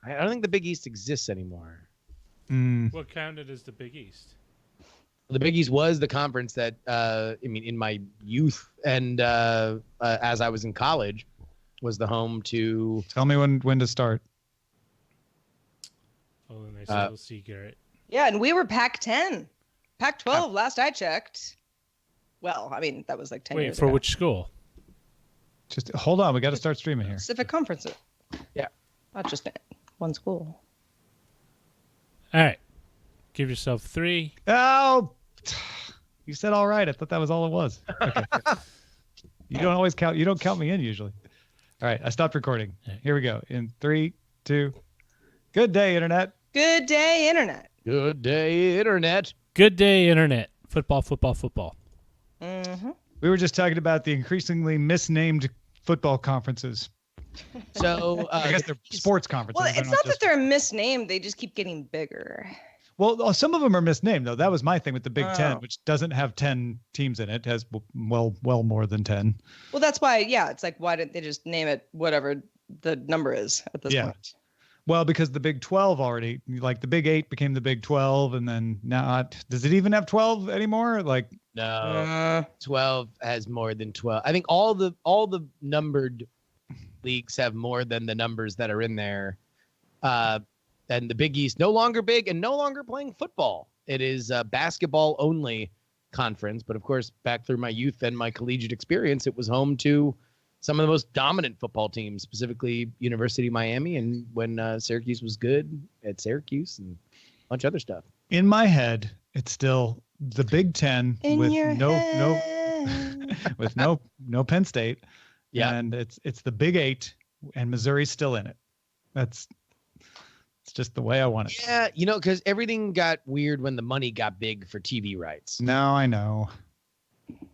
I don't think the Big East exists anymore. What counted as the Big East? The Big East was the conference that, in my youth and as I was in college, was the home to. Tell me when to start. Oh, and I still see Garrett. Yeah, and we were Pac-10. Pac-12 last I checked. Well, I mean, that was like 10 years ago. Wait, for which school? Just hold on. We got to start streaming here. Pacific Conferences. Yeah. Not just one school. All right. Give yourself 3. Oh, you said all right. I thought that was all it was. Okay. You don't always count. You don't count me in usually. All right. I stopped recording. Here we go. In 3, 2. Good day, Internet. Good day, Internet. Good day, Internet. Good day, Internet. Football, football, football. Mm-hmm. We were just talking about the increasingly misnamed football conferences. So I guess they're sports conferences. Well, it's not that they're misnamed. They just keep getting bigger. Well, some of them are misnamed, though. That was my thing with the Big Ten, which doesn't have 10 teams in it. It has well more than 10. Well, that's why, yeah, it's like, why didn't they just name it whatever the number is at this point? Well, because the Big 12 already, like the Big 8 became the Big 12, and then now, does it even have 12 anymore? Like, no, 12 has more than 12. I think all the numbered leagues have more than the numbers that are in there. And the Big East no longer big and no longer playing football. It is a basketball only conference. But of course, back through my youth and my collegiate experience, it was home to some of the most dominant football teams, specifically University of Miami, and when Syracuse was good at Syracuse and a bunch of other stuff. In my head, it's still the Big Ten with no Penn State. Yeah, and it's the Big 8, and Missouri's still in it. It's just the way I want it. Yeah, because everything got weird when the money got big for TV rights. No, I know.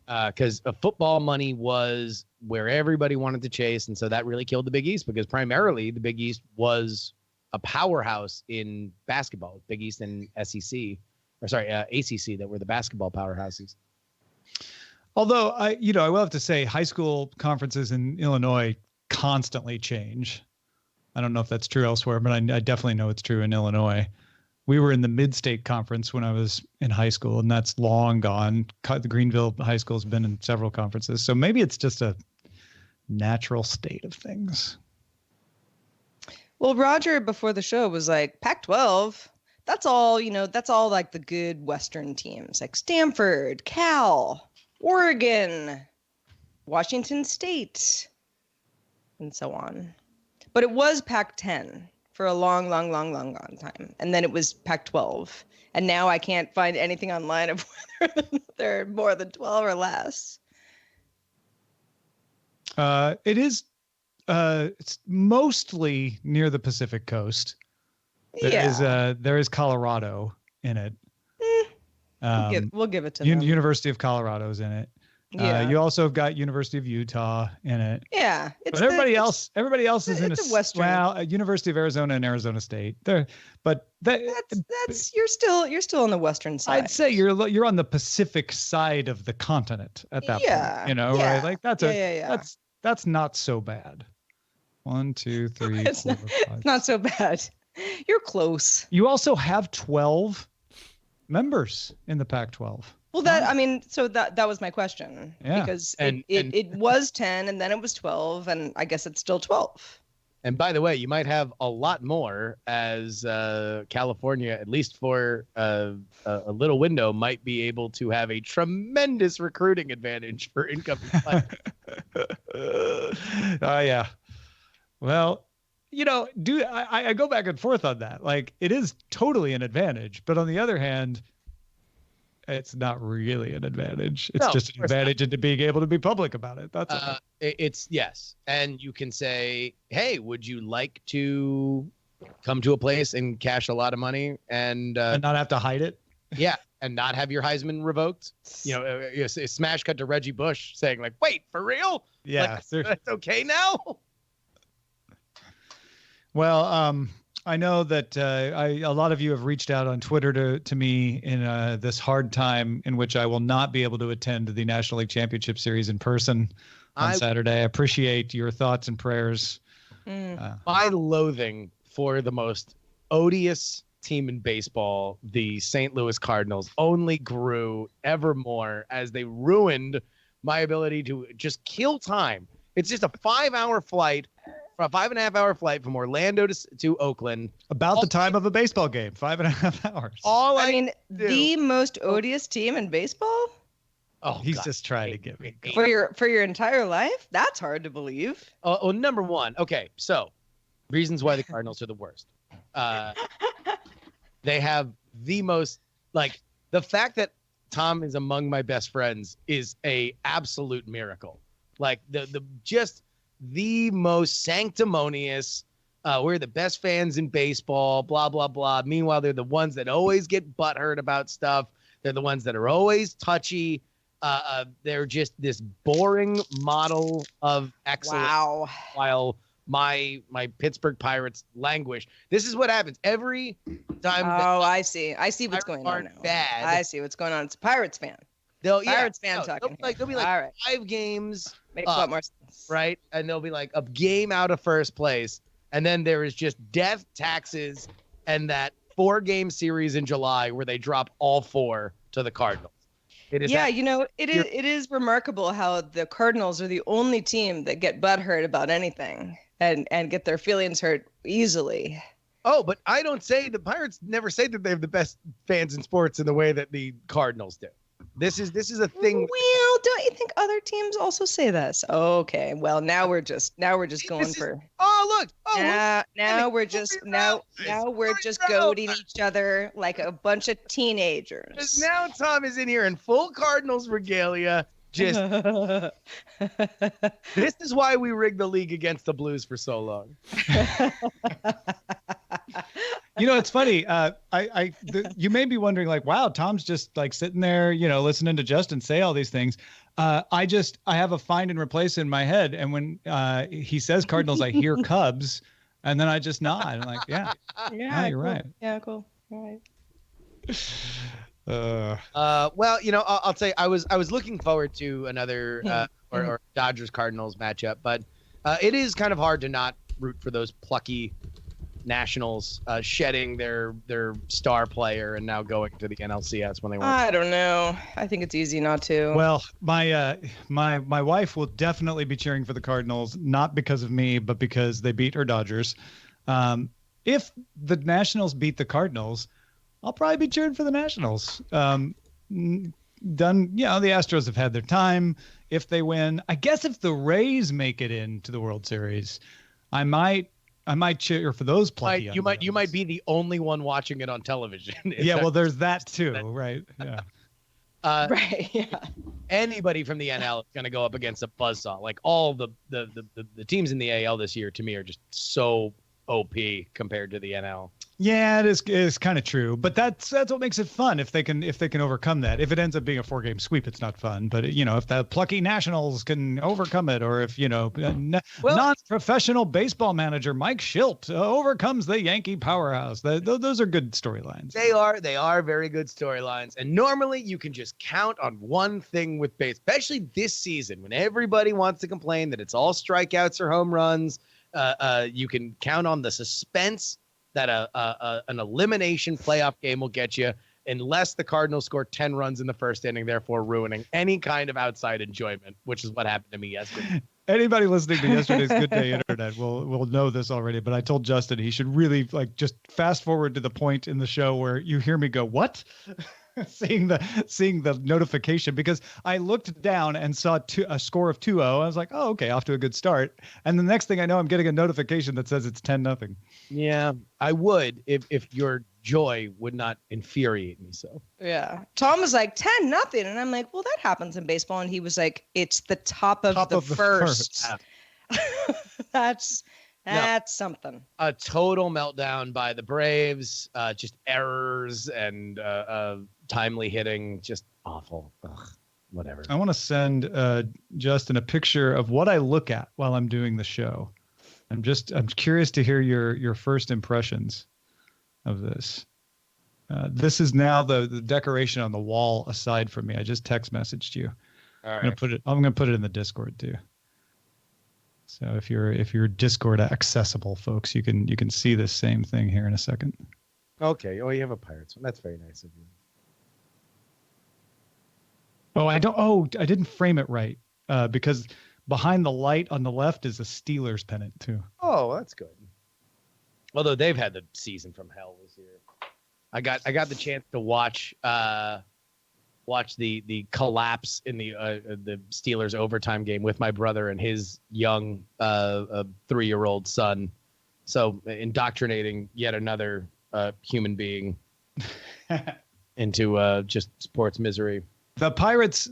Because football money was where everybody wanted to chase, and so that really killed the Big East, because primarily the Big East was a powerhouse in basketball. Big East and ACC that were the basketball powerhouses. Although I will have to say, high school conferences in Illinois constantly change. I don't know if that's true elsewhere, but I definitely know it's true in Illinois. We were in the Mid-State Conference when I was in high school, and that's long gone. The Greenville High School has been in several conferences, so maybe it's just a natural state of things. Well, Roger before the show was like, Pac-12, that's all like the good Western teams, like Stanford, Cal, Oregon, Washington State, and so on. But it was Pac-10 for a long time. And then it was Pac-12. And now I can't find anything online of whether there are more than 12 or less. It's mostly near the Pacific coast. There is Colorado in it. We'll give it to them. University of Colorado's in it. Yeah. You also have got University of Utah in it. Yeah. But everybody else is in a Western. Well, University of Arizona and Arizona State. You're still on the Western side. I'd say you're on the Pacific side of the continent at that point. Right? Like that's not so bad. 1, 2, 3. It's not so bad. You're close. You also have 12 members in the Pac-12. Well, that was my question. Yeah. Because it was 10 and then it was 12, and I guess it's still 12. And by the way, you might have a lot more, as California, at least for a little window, might be able to have a tremendous recruiting advantage for incoming players. Yeah. Well, I go back and forth on that. Like, it is totally an advantage, but on the other hand, it's not really an advantage. It's just an advantage into being able to be public about it. That's all. It's yes. And you can say, hey, would you like to come to a place and cash a lot of money and not have to hide it? Yeah. And not have your Heisman revoked? A smash cut to Reggie Bush saying, like, wait, for real? Yeah. Like, that's okay now? Well, I know that a lot of you have reached out on Twitter to me in this hard time in which I will not be able to attend the National League Championship Series in person on Saturday. I appreciate your thoughts and prayers. My loathing for the most odious team in baseball, the St. Louis Cardinals, only grew ever more as they ruined my ability to just kill time. It's just a 5-hour flight, a 5.5-hour flight from Orlando to Oakland. About the time of a baseball game, 5.5 hours. I mean, the most odious team in baseball? Oh, he's just trying to get me for your entire life. That's hard to believe. Well, number one, okay, so reasons why the Cardinals are the worst. They have the most, like, the fact that Tom is among my best friends is a absolute miracle. Like the most sanctimonious. We're the best fans in baseball. Blah blah blah. Meanwhile, they're the ones that always get butthurt about stuff. They're the ones that are always touchy. They're just this boring model of excellence. Wow. While my Pittsburgh Pirates languish. This is what happens every time. I see what's going on now. Bad. I see what's going on. It's a Pirates fan. Pirates fan talking. They'll be like all right. 5 games. Makes a lot more sense. Right? And they'll be like a game out of first place. And then there is just death, taxes, and that 4-game series in July where they drop all 4 to the Cardinals. It is remarkable how the Cardinals are the only team that get butthurt about anything and get their feelings hurt easily. Oh, but I don't say the Pirates never say that they have the best fans in sports in the way that the Cardinals do. This is a thing. Well, don't you think other teams also say this? Okay, well now we're just going for. Oh look! Now we're just goading each other like a bunch of teenagers. Because now Tom is in here in full Cardinals regalia. Just this is why we rigged the league against the Blues for so long. You know, it's funny. You may be wondering, like, wow, Tom's just like sitting there, listening to Justin say all these things. I have a find and replace in my head, and when he says Cardinals, I hear Cubs, and then I just nod. I'm like, yeah, you're cool. right. Yeah, cool. All right. Well, I'll say I was looking forward to another or Dodgers Cardinals matchup, but it is kind of hard to not root for those plucky Nationals shedding their star player and now going to the NLCS when they want. I don't know. I think it's easy not to. Well, my wife will definitely be cheering for the Cardinals, not because of me, but because they beat her Dodgers. If the Nationals beat the Cardinals, I'll probably be cheering for the Nationals. The Astros have had their time. If they win, I guess if the Rays make it into the World Series, I might cheer for those plucky. You might be the only one watching it on television. Yeah, well, there's that too, right? Yeah. Right. Yeah. Anybody from the NL is going to go up against a buzzsaw. Like all the teams in the AL this year, to me, are just so OP compared to the NL. Yeah, it is kind of true, but that's what makes it fun. If they can overcome that. If it ends up being a 4-game sweep, it's not fun. But if the plucky Nationals can overcome it, or if non-professional baseball manager Mike Schilt overcomes the Yankee powerhouse, those are good storylines. They are very good storylines, and normally you can just count on one thing with base, especially this season when everybody wants to complain that it's all strikeouts or home runs. You can count on the suspense that an elimination playoff game will get you, unless the Cardinals score 10 runs in the first inning, therefore ruining any kind of outside enjoyment, which is what happened to me yesterday. Anybody listening to yesterday's Good Day Internet will know this already, but I told Justin he should really just fast forward to the point in the show where you hear me go, what? seeing the notification, because I looked down and saw a score of 2-0. I was like, oh, okay, off to a good start. And the next thing I know, I'm getting a notification that says it's 10-0. Yeah, I would if your joy would not infuriate me so. Yeah. Tom was like 10-0, and I'm like, well, that happens in baseball. And he was like, it's the top of the first. That's something. A total meltdown by the Braves, just errors and timely hitting, just awful. Ugh, whatever. I want to send Justin a picture of what I look at while I'm doing the show. I'm curious to hear your first impressions of this. This is now the decoration on the wall aside from me. I just text messaged you. All right. I'm gonna put it in the Discord too. So if you're Discord accessible, folks, you can see the same thing here in a second. Okay. Oh, you have a Pirates one. That's very nice of you. I didn't frame it right because behind the light on the left is a Steelers pennant too. Oh, that's good. Although they've had the season from hell this year. I got the chance to watch the collapse in the Steelers overtime game with my brother and his young 3-year-old son. So indoctrinating yet another human being into just sports misery. The Pirates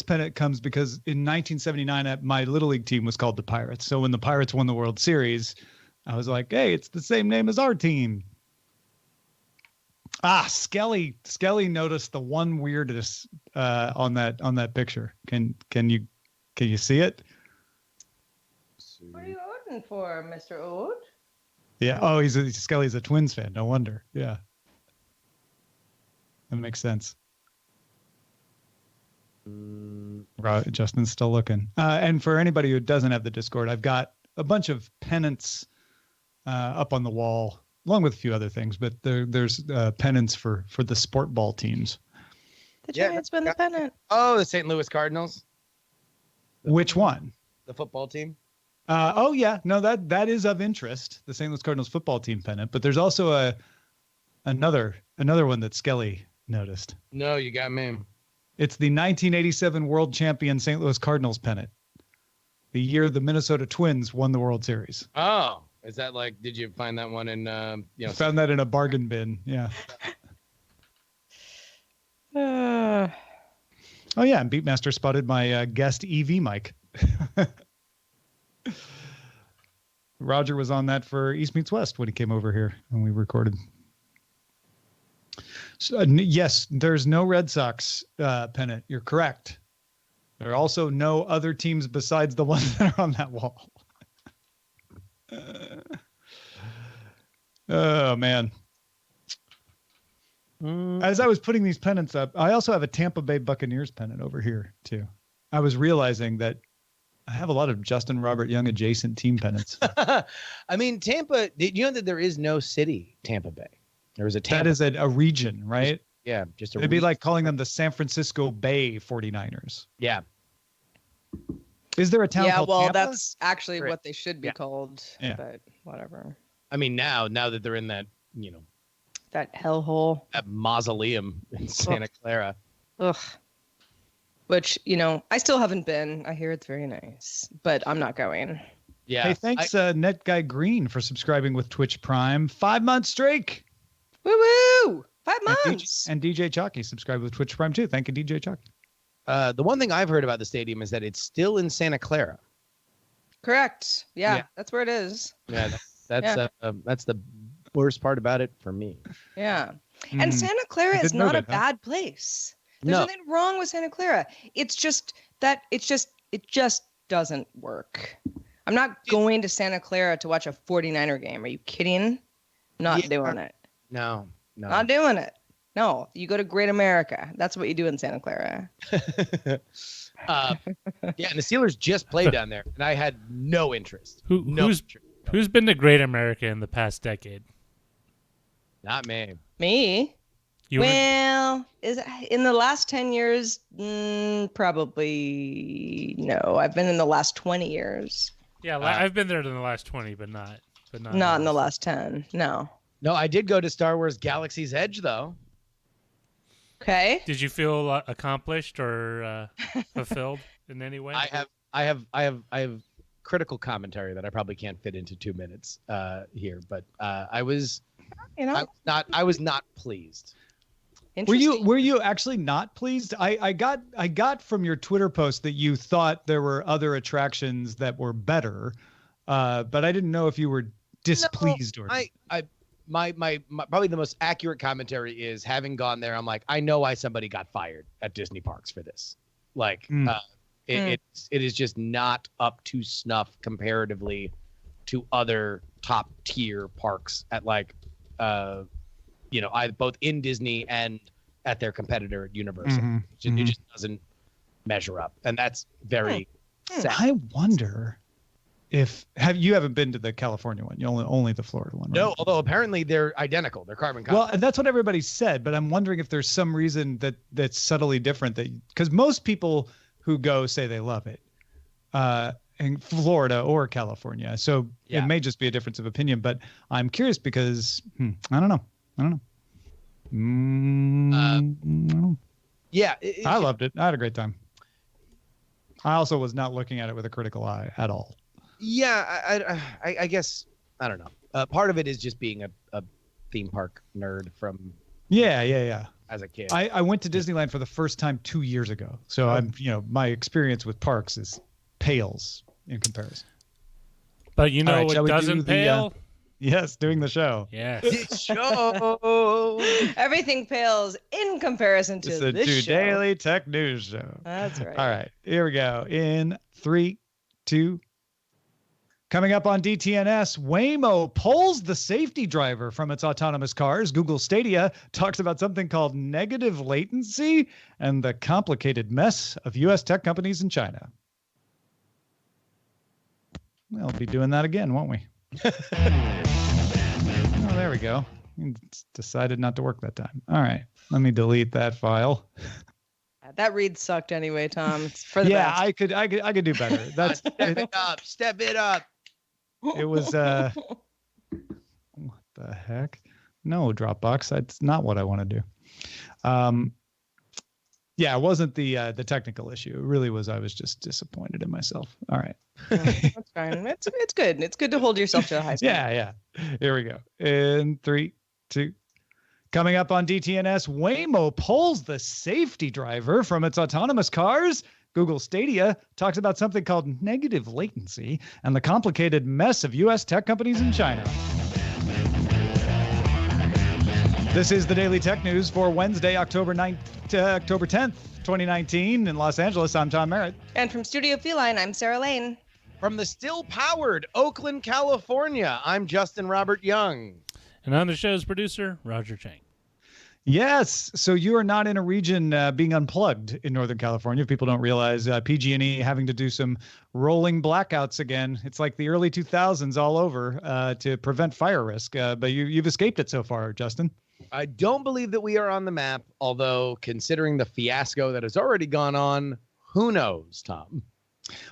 pennant comes because in 1979, my Little League team was called the Pirates. So when the Pirates won the World Series, I was like, hey, it's the same name as our team. Skelly noticed the one weirdness on that picture. Can you see it? What are you voting for, Mr. Ode? Yeah. Oh, Skelly's a Twins fan. No wonder. Yeah. That makes sense. Justin's still looking. And for anybody who doesn't have the Discord, I've got a bunch of pennants up on the wall, along with a few other things. But there's pennants for the sport ball teams. The Giants win the pennant. Oh, the St. Louis Cardinals. Which one? The football team. Oh yeah, no, that is of interest. The St. Louis Cardinals football team pennant, but there's also another one that Skelly noticed. No, you got me. It's the 1987 World Champion St. Louis Cardinals pennant. The year the Minnesota Twins won the World Series. Oh, is that like? Did you find that one in? Found that in a bargain bin. Yeah. Oh yeah, and Beatmaster spotted my guest EV mic. Roger was on that for East Meets West when he came over here when we recorded. So, yes, there's no Red Sox pennant. You're correct. There are also no other teams besides the ones that are on that wall. Oh, man. As I was putting these pennants up, I also have a Tampa Bay Buccaneers pennant over here, too. I was realizing that I have a lot of Justin Robert Young adjacent team pennants. I mean, Tampa, did you know that there is no city, Tampa Bay? There is a Tampa. That is a region, right? Just It'd be like calling them the San Francisco Bay 49ers. Yeah. Is there a town called Tampa? That's actually what they should be called, but whatever. I mean, now that they're in that, that hellhole, that mausoleum in Santa Clara. Ugh. Which, I still haven't been. I hear it's very nice, but I'm not going. Yeah. Hey, thanks, Net Guy Green, for subscribing with Twitch Prime. 5-month streak. Woo woo! 5 months. And DJ Chalky subscribed with Twitch Prime too. Thank you, DJ Chalky. The one thing I've heard about the stadium is that it's still in Santa Clara. Correct. Yeah. That's where it is. Yeah, that's the worst part about it for me. Yeah. And Santa Clara is not a bad place. There's nothing wrong with Santa Clara. It's just that it just doesn't work. I'm not going to Santa Clara to watch a 49er game. Are you kidding? Not doing it. No. Not doing it. No, you go to Great America. That's what you do in Santa Clara. And the Steelers just played down there, and I had no interest. Who's been to Great America in the past decade? Not me. Me? Well, in the last 10 years, probably no. I've been in the last 20 years. Yeah, I've been there in the last 20, but not in the last 10. No. No, I did go to Star Wars Galaxy's Edge though. Okay. Did you feel accomplished or fulfilled in any way? I have critical commentary that I probably can't fit into 2 minutes here, but I was not pleased. Were you actually not pleased? I got from your Twitter post that you thought there were other attractions that were better, but I didn't know if you were displeased or not. My probably the most accurate commentary is, having gone there, I'm like, I know why somebody got fired at Disney parks for this. Like, it is just not up to snuff comparatively to other top tier parks at both in Disney and at their competitor at Universal. It just doesn't measure up, and that's very sad. I wonder you haven't been to the California one, you only the Florida one, right? No, although apparently they're identical. They're carbon copies. Well, and that's what everybody said, but I'm wondering if there's some reason that's subtly different, because most people who go say they love it in Florida or California. So it may just be a difference of opinion, but I'm curious because I don't know. Yeah, I loved it. I had a great time. I also was not looking at it with a critical eye at all. Yeah, I guess I don't know. Part of it is just being a theme park nerd from yeah as a kid. I went to Disneyland for the first time 2 years ago, so I'm my experience with parks pales in comparison. But you know All right, what doesn't pale? Yes, doing the show. Yes. Show. Everything pales in comparison to It's a this show. Daily Tech News show. That's right. All right, here we go. In 3, 2. Coming up on DTNS, Waymo pulls the safety driver from its autonomous cars. Google Stadia talks about something called negative latency and the complicated mess of U.S. tech companies in China. We'll be doing that again, won't we? Oh, there we go. It's decided not to work that time. All right, let me delete that file. That read sucked anyway, Tom. It's for the Yeah, best. I could do better. That's Step it up. It was what the heck? No, Dropbox. That's not what I want to do. Yeah, it wasn't the technical issue. It really was. I was just disappointed in myself. All right. That's fine. It's good. It's good to hold yourself to a high standard. Yeah. Here we go. In 3, 2. Coming up on DTNS, Waymo pulls the safety driver from its autonomous cars. Google Stadia talks about something called negative latency and the complicated mess of U.S. tech companies in China. This is the Daily Tech News for Wednesday, October 10th, 2019. In Los Angeles, I'm Tom Merritt. And from Studio Feline, I'm Sarah Lane. From the still-powered Oakland, California, I'm Justin Robert Young. And I'm the show's producer, Roger Chang. Yes. So you are not in a region being unplugged in Northern California. If people don't realize PG&E having to do some rolling blackouts again. It's like the early 2000s all over to prevent fire risk. But you've escaped it so far, Justin. I don't believe that we are on the map, although considering the fiasco that has already gone on, who knows, Tom?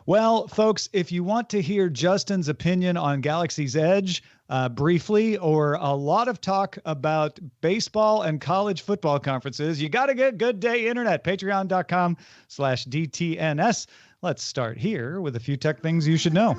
Well, folks, if you want to hear Justin's opinion on Galaxy's Edge briefly, or a lot of talk about baseball and college football conferences, you got to get Good Day Internet, patreon.com/DTNS. Let's start here with a few tech things you should know.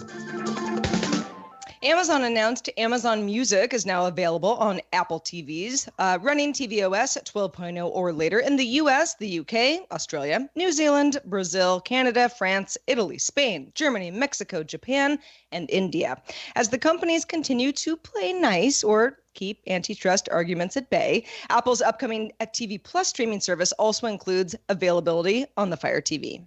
Amazon announced Amazon Music is now available on Apple TVs, running tvOS 12.0 or later in the US, the UK, Australia, New Zealand, Brazil, Canada, France, Italy, Spain, Germany, Mexico, Japan, and India. As the companies continue to play nice or keep antitrust arguments at bay, Apple's upcoming TV Plus streaming service also includes availability on the Fire TV.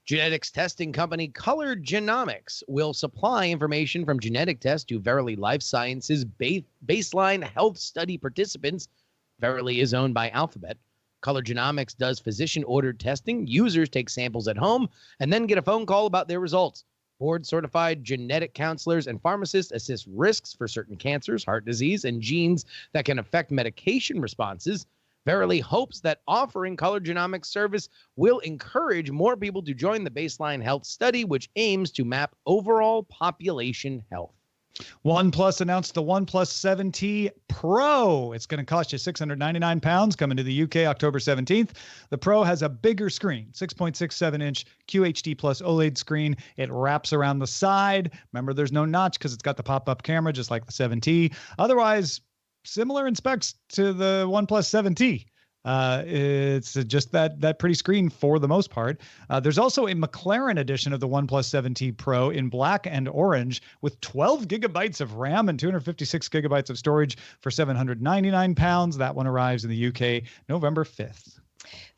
Genetics testing company Color Genomics will supply information from genetic tests to Verily Life Sciences baseline health study participants. Verily is owned by Alphabet. Color Genomics does physician-ordered testing. Users take samples at home and then get a phone call about their results. Board-certified genetic counselors and pharmacists assess risks for certain cancers, heart disease, and genes that can affect medication responses. Verily hopes that offering Color Genomics service will encourage more people to join the baseline health study, which aims to map overall population health. OnePlus announced the OnePlus 7T Pro. It's going to cost you £699, coming to the UK October 17th. The Pro has a bigger screen, 6.67-inch QHD plus OLED screen. It wraps around the side. Remember, there's no notch because it's got the pop-up camera, just like the 7T. Otherwise, similar in specs to the OnePlus 7T. It's just that pretty screen for the most part. There's also a McLaren edition of the OnePlus 7T Pro in black and orange with 12 gigabytes of RAM and 256 gigabytes of storage for £799. That one arrives in the UK November 5th.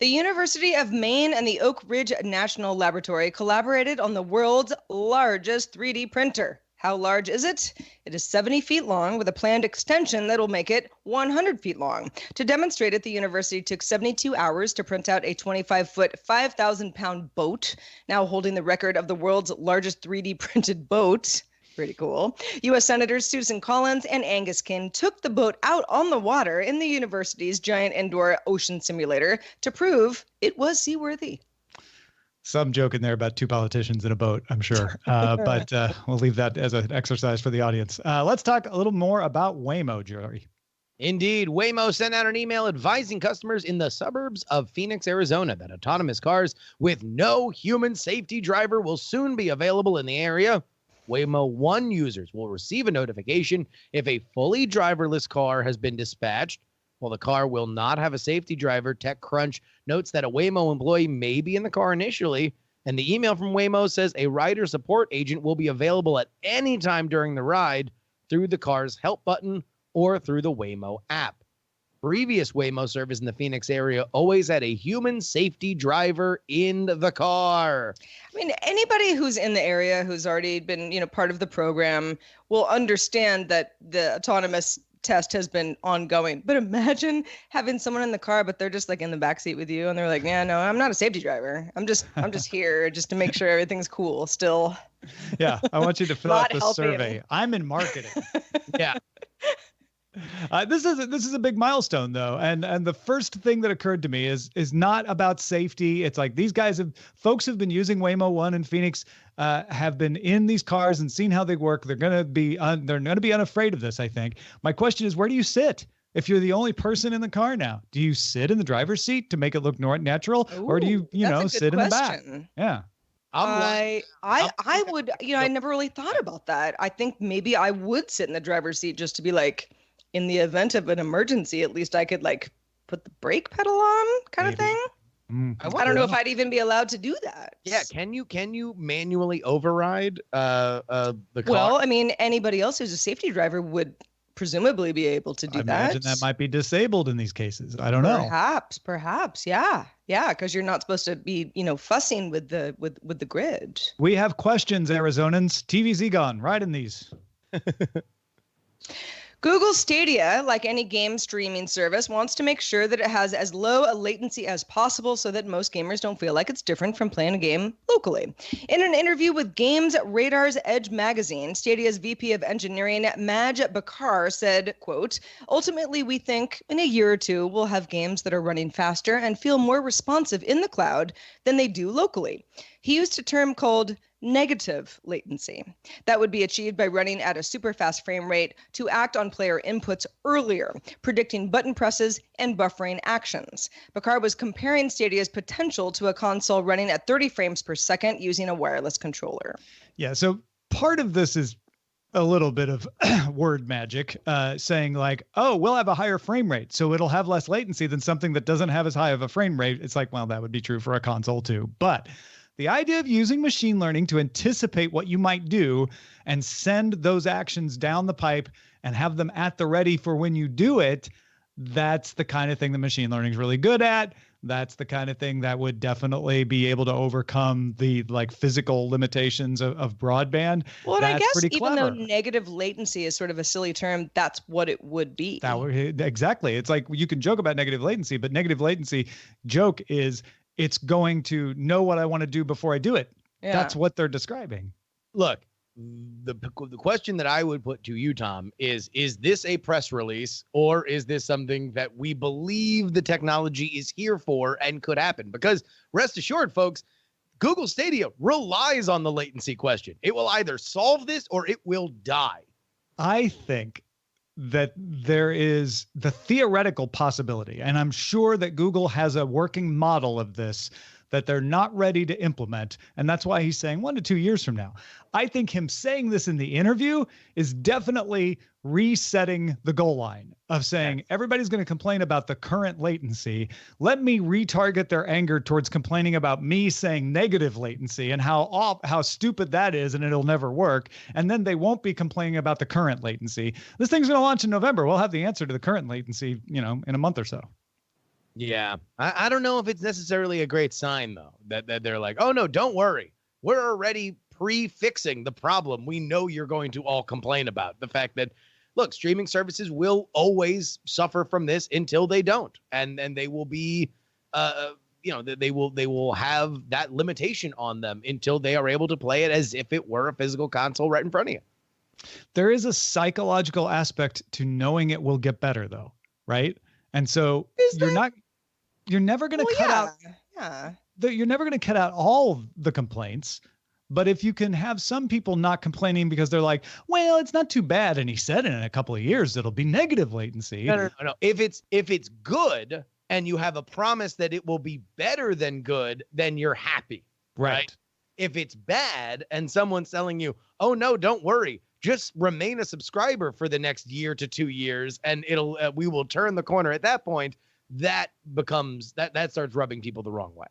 The University of Maine and the Oak Ridge National Laboratory collaborated on the world's largest 3D printer. How large is it? It is 70 feet long with a planned extension that will make it 100 feet long. To demonstrate it, the university took 72 hours to print out a 25-foot, 5,000-pound boat, now holding the record of the world's largest 3D printed boat. Pretty cool. U.S. Senators Susan Collins and Angus King took the boat out on the water in the university's giant indoor ocean simulator to prove it was seaworthy. Some joke in there about two politicians in a boat, I'm sure. But we'll leave that as an exercise for the audience. Let's talk a little more about Waymo, Jerry. Indeed. Waymo sent out an email advising customers in the suburbs of Phoenix, Arizona, that autonomous cars with no human safety driver will soon be available in the area. Waymo One users will receive a notification if a fully driverless car has been dispatched. While the car will not have a safety driver, TechCrunch notes that a Waymo employee may be in the car initially, and the email from Waymo says a rider support agent will be available at any time during the ride through the car's help button or through the Waymo app. Previous Waymo service in the Phoenix area always had a human safety driver in the car. I mean, anybody who's in the area who's already been, part of the program will understand that the autonomous test has been ongoing. But imagine having someone in the car, but they're just like in the backseat with you, and they're like, "Yeah, no, I'm not a safety driver. I'm just here just to make sure everything's cool." Still. Yeah, I want you to fill out the helping. survey. I'm in marketing. Yeah. This is a big milestone, though, and the first thing that occurred to me is not about safety. It's like these folks have been using Waymo One in Phoenix, have been in these cars and seen how they work. They're gonna be unafraid of this. I think. My question is, where do you sit if you're the only person in the car now? Do you sit in the driver's seat to make it look natural, or do you sit in the back? Yeah. I would, I never really thought about that. I think maybe I would sit in the driver's seat just to be like, in the event of an emergency, at least I could like put the brake pedal on kind of thing. I don't know if I'd even be allowed to do that. Yeah. Can you manually override the car? Well, I mean, anybody else who's a safety driver would presumably be able to do that. I imagine that might be disabled in these cases. I don't know. Perhaps. Yeah. Because you're not supposed to be, fussing with the grid. We have questions, Arizonans. TVZ gone. Right in these. Google Stadia, like any game streaming service, wants to make sure that it has as low a latency as possible so that most gamers don't feel like it's different from playing a game locally. In an interview with Games Radar's Edge magazine, Stadia's VP of Engineering, Maj Bakar, said, quote, "Ultimately, we think in a year or two, we'll have games that are running faster and feel more responsive in the cloud than they do locally." He used a term called negative latency. That would be achieved by running at a super fast frame rate to act on player inputs earlier, predicting button presses and buffering actions. Bakar was comparing Stadia's potential to a console running at 30 frames per second using a wireless controller. Yeah, so part of this is a little bit of word magic, saying like, oh, we'll have a higher frame rate, so it'll have less latency than something that doesn't have as high of a frame rate. It's like, well, that would be true for a console too. But the idea of using machine learning to anticipate what you might do and send those actions down the pipe and have them at the ready for when you do it, that's the kind of thing that machine learning is really good at. That's the kind of thing that would definitely be able to overcome the physical limitations of broadband. Well, and that's I guess even clever. though negative latency is sort of a silly term, that's what it would be. Exactly. It's like you can joke about negative latency, but negative latency joke is it's going to know what I want to do before I do it. Yeah. That's what they're describing. Look, the question that I would put to you, Tom, is this a press release, or is this something that we believe the technology is here for and could happen? Because rest assured, folks, Google Stadia relies on the latency question. It will either solve this or it will die. I think that there is the theoretical possibility, and I'm sure that Google has a working model of this that they're not ready to implement. And that's why he's saying 1 to 2 years from now. I think him saying this in the interview is definitely resetting the goal line of saying, everybody's going to complain about the current latency. Let me retarget their anger towards complaining about me saying negative latency and how stupid that is, and it'll never work. And then they won't be complaining about the current latency. This thing's going to launch in November. We'll have the answer to the current latency, in a month or so. Yeah. I don't know if it's necessarily a great sign, though, that they're like, oh, no, don't worry. We're already pre-fixing the problem we know you're going to all complain about. The fact that, look, streaming services will always suffer from this until they don't. And they will be, they will have that limitation on them until they are able to play it as if it were a physical console right in front of you. There is a psychological aspect to knowing it will get better, though, right? And so you're never going to cut out. Yeah. You're never going to cut out all the complaints. But if you can have some people not complaining because they're like, well, it's not too bad, and he said in a couple of years it'll be negative latency. No. If it's good and you have a promise that it will be better than good, then you're happy, right? If it's bad and someone's telling you, oh no, don't worry, just remain a subscriber for the next year to 2 years, and we will turn the corner at that point. That becomes that starts rubbing people the wrong way.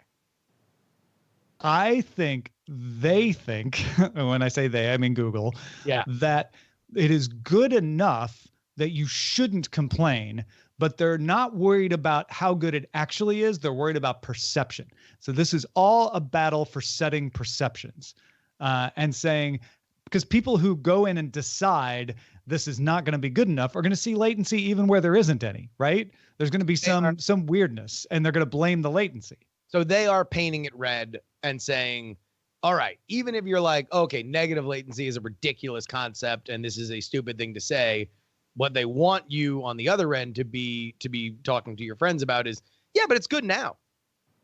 I think they think, when I say they, I mean Google, that it is good enough that you shouldn't complain, but they're not worried about how good it actually is. They're worried about perception. So this is all a battle for setting perceptions and saying, because people who go in and decide this is not going to be good enough are going to see latency even where there isn't any, right? There's going to be some weirdness, and they're going to blame the latency. So they are painting it red and saying, all right, even if you're like, okay, negative latency is a ridiculous concept and this is a stupid thing to say, what they want you on the other end to be talking to your friends about is, yeah, but it's good now.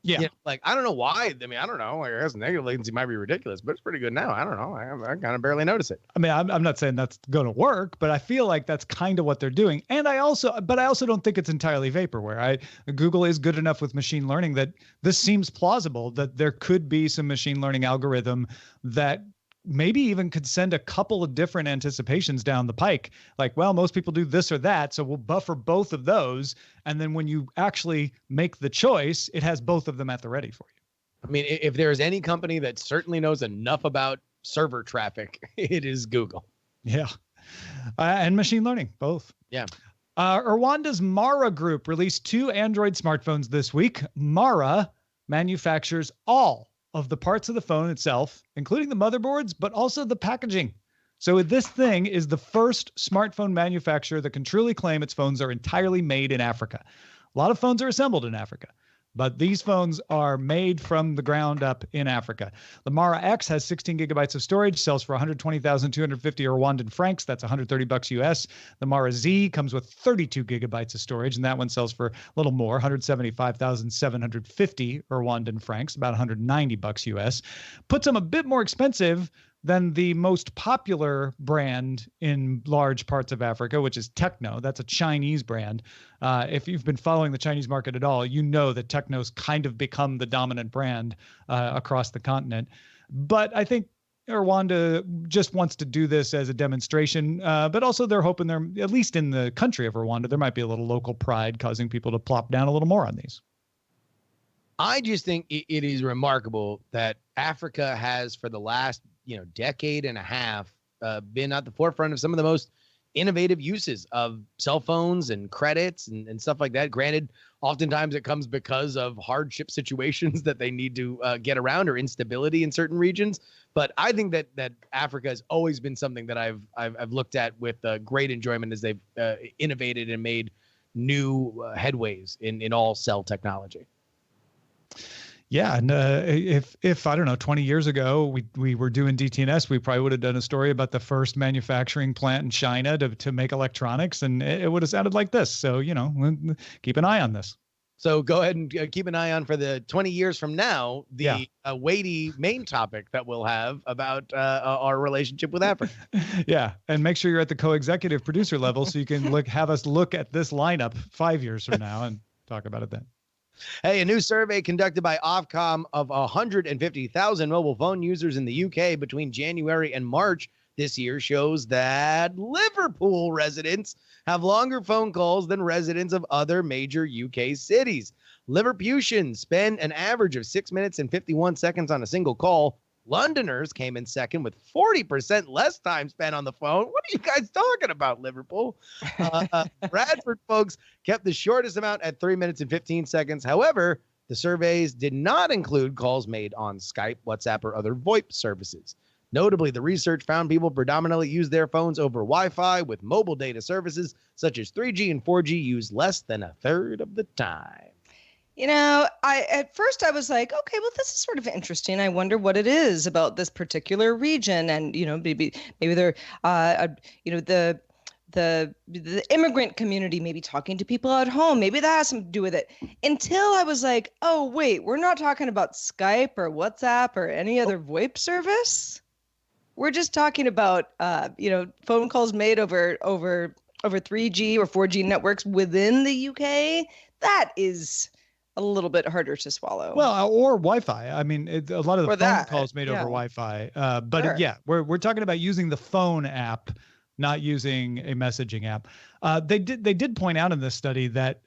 Yeah. You know, like, I don't know why. I mean, I don't know. I guess negative latency might be ridiculous, but it's pretty good now. I don't know. I kind of barely notice it. I mean, I'm not saying that's going to work, but I feel like that's kind of what they're doing. And I also don't think it's entirely vaporware. Google is good enough with machine learning that this seems plausible that there could be some machine learning algorithm that maybe even could send a couple of different anticipations down the pike. Like, well, most people do this or that, so we'll buffer both of those. And then when you actually make the choice, it has both of them at the ready for you. I mean, if there's any company that certainly knows enough about server traffic, it is Google. Yeah. And machine learning, both. Yeah. Rwanda's Mara Group released 2 Android smartphones this week. Mara manufactures all of the parts of the phone itself, including the motherboards, but also the packaging. So this thing is the first smartphone manufacturer that can truly claim its phones are entirely made in Africa. A lot of phones are assembled in Africa, but these phones are made from the ground up in Africa. The Mara X has 16 gigabytes of storage, sells for 120,250 Rwandan francs. That's $130 US. The Mara Z comes with 32 gigabytes of storage, and that one sells for a little more, 175,750 Rwandan francs, about $190 US. Puts them a bit more expensive than the most popular brand in large parts of Africa, which is Tecno. That's a Chinese brand. If you've been following the Chinese market at all, you know that Tecno's kind of become the dominant brand across the continent. But I think Rwanda just wants to do this as a demonstration, but also they're hoping at least in the country of Rwanda, there might be a little local pride causing people to plop down a little more on these. I just think it is remarkable that Africa has, for the last decade and a half, been at the forefront of some of the most innovative uses of cell phones and credits and stuff like that. Granted, oftentimes it comes because of hardship situations that they need to get around, or instability in certain regions. But I think that Africa has always been something that I've looked at with great enjoyment as they've innovated and made new headways in all cell technology. Yeah, and if I don't know, 20 years ago we were doing DTNS, we probably would have done a story about the first manufacturing plant in China to make electronics, and it would have sounded like this. So keep an eye on this. So go ahead and keep an eye on for the 20 years from now, the weighty main topic that we'll have about our relationship with Africa. Yeah, and make sure you're at the co-executive producer level so you can have us look at this lineup 5 years from now and talk about it then. Hey, a new survey conducted by Ofcom of 150,000 mobile phone users in the UK between January and March this year shows that Liverpool residents have longer phone calls than residents of other major UK cities. Liverputians spend an average of 6 minutes and 51 seconds on a single call. Londoners came in second with 40% less time spent on the phone. What are you guys talking about, Liverpool? Bradford folks kept the shortest amount at 3 minutes and 15 seconds. However, the surveys did not include calls made on Skype, WhatsApp, or other VoIP services. Notably, the research found people predominantly use their phones over Wi-Fi, with mobile data services such as 3G and 4G used less than a third of the time. At first I was like, okay, well, this is sort of interesting. I wonder what it is about this particular region, and maybe they're, the immigrant community maybe talking to people at home. Maybe that has something to do with it. Until I was like, oh wait, we're not talking about Skype or WhatsApp or any other VoIP service. We're just talking about phone calls made over 3G or 4G networks within the UK. That is a little bit harder to swallow. Well, or Wi-Fi. I mean, a lot of the phone calls made over Wi-Fi. But Sure. We're talking about using the phone app, not using a messaging app. They did point out in this study that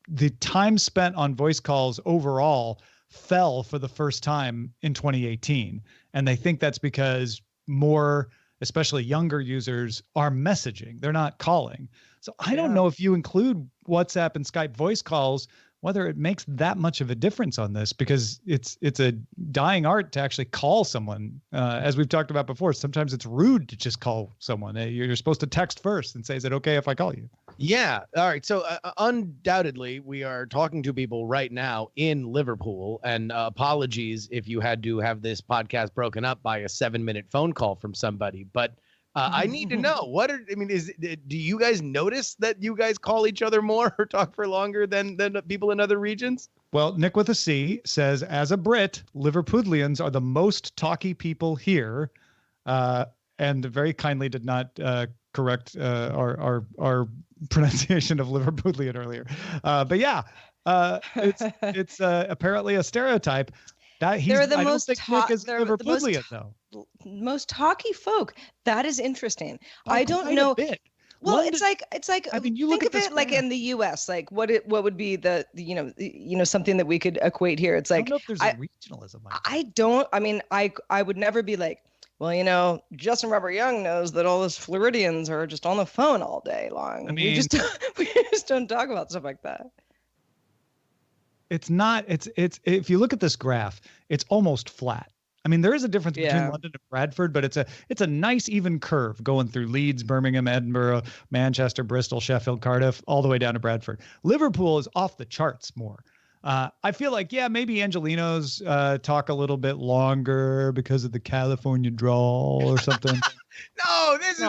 the time spent on voice calls overall fell for the first time in 2018, and they think that's because more, especially younger users, are messaging. They're not calling. So I don't know if you include WhatsApp and Skype voice calls, whether it makes that much of a difference on this, because it's a dying art to actually call someone. As we've talked about before, sometimes it's rude to just call someone. You're supposed to text first and say, is it okay if I call you? Yeah. All right. So undoubtedly, we are talking to people right now in Liverpool, and apologies if you had to have this podcast broken up by a 7-minute phone call from somebody. But I need to know do you guys notice that you guys call each other more or talk for longer than people in other regions? Well, Nick with a C says, as a Brit, Liverpudlians are the most talky people here, and very kindly did not correct our pronunciation of Liverpudlian earlier. But yeah, it's apparently a stereotype. They're the most Liverpudlian, though. Most talky folk. That is interesting. I don't know. know. Well, London, it's like I mean, you think look of at it like in the U.S. Like what would be the something that we could equate here. It's like I don't know if there's a regionalism. Like I don't. I mean, I would never be like, well, Justin Robert Young knows that all those Floridians are just on the phone all day long. I mean, we just don't talk about stuff like that. It's not. It's if you look at this graph, it's almost flat. I mean, there is a difference between London and Bradford, but it's a nice even curve going through Leeds, Birmingham, Edinburgh, Manchester, Bristol, Sheffield, Cardiff, all the way down to Bradford. Liverpool is off the charts more. I feel like, maybe Angelinos talk a little bit longer because of the California drawl or something. That's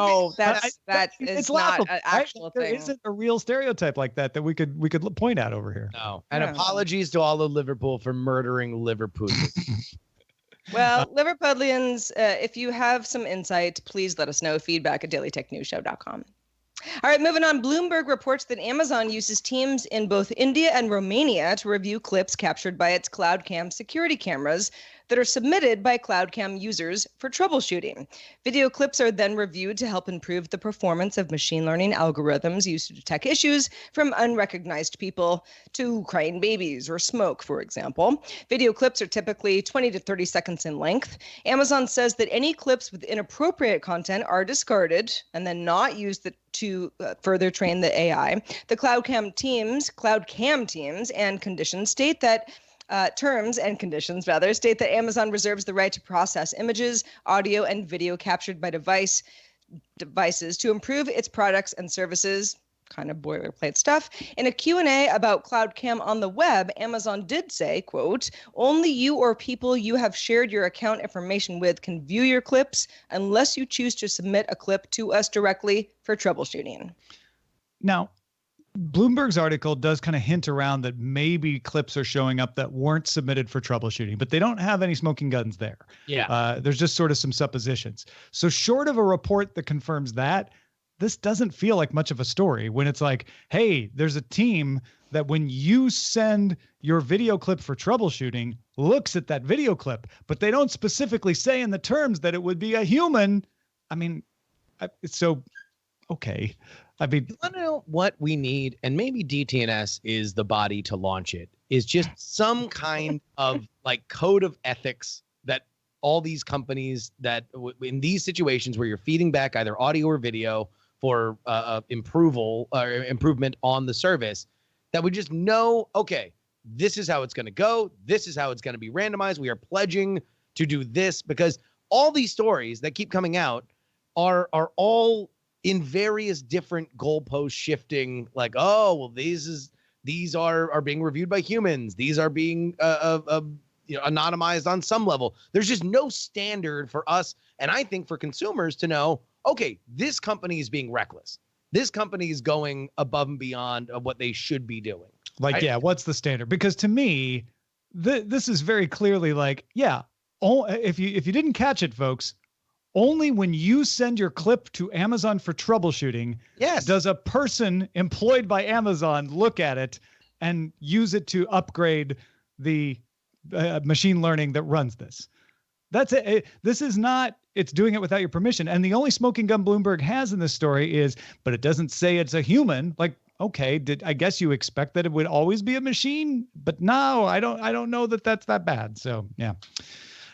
not an actual thing. There isn't a real stereotype like that we could point at over here. No. And apologies to all of Liverpool for murdering Liverpudlians. Well, Liverpudlians, if you have some insight, please let us know. feedback@dailytechnewsshow.com. All right, moving on. Bloomberg reports that Amazon uses teams in both India and Romania to review clips captured by its CloudCam security cameras that are submitted by CloudCam users for troubleshooting. Video clips are then reviewed to help improve the performance of machine learning algorithms used to detect issues from unrecognized people to crying babies or smoke, for example. Video clips are typically 20 to 30 seconds in length. Amazon says that any clips with inappropriate content are discarded and then not used to further train the AI. The CloudCam teams and conditions state that terms and conditions state that Amazon reserves the right to process images, audio, and video captured by devices to improve its products and services. Kind of boilerplate stuff. In a Q&A about CloudCam on the web, Amazon did say, quote, only you or people you have shared your account information with can view your clips unless you choose to submit a clip to us directly for troubleshooting. Now, Bloomberg's article does kind of hint around that maybe clips are showing up that weren't submitted for troubleshooting, but they don't have any smoking guns there. Yeah. There's just sort of some suppositions. So short of a report that confirms that, this doesn't feel like much of a story when it's like, hey, there's a team that when you send your video clip for troubleshooting looks at that video clip, but they don't specifically say in the terms that it would be a human. I mean, okay. I mean, you want to know what we need, and maybe DTNS is the body to launch it, is just some kind of like code of ethics that all these companies that in these situations where you're feeding back either audio or video for improvement on the service, that we just know, okay, this is how it's going to go. This is how it's going to be randomized. We are pledging to do this, because all these stories that keep coming out are all in various different goalpost shifting, like, oh, well, these are being reviewed by humans. These are being anonymized on some level. There's just no standard for us, and I think for consumers to know, okay, this company is being reckless. This company is going above and beyond of what they should be doing. Like, what's the standard? Because to me, this is very clearly like, if you didn't catch it, folks, only when you send your clip to Amazon for troubleshooting, does a person employed by Amazon look at it and use it to upgrade the machine learning that runs this. That's it. This is not, it's doing it without your permission. And the only smoking gun Bloomberg has in this story is, but it doesn't say it's a human. Like, okay, I guess you expect that it would always be a machine, but no, I don't know that that's that bad. So yeah.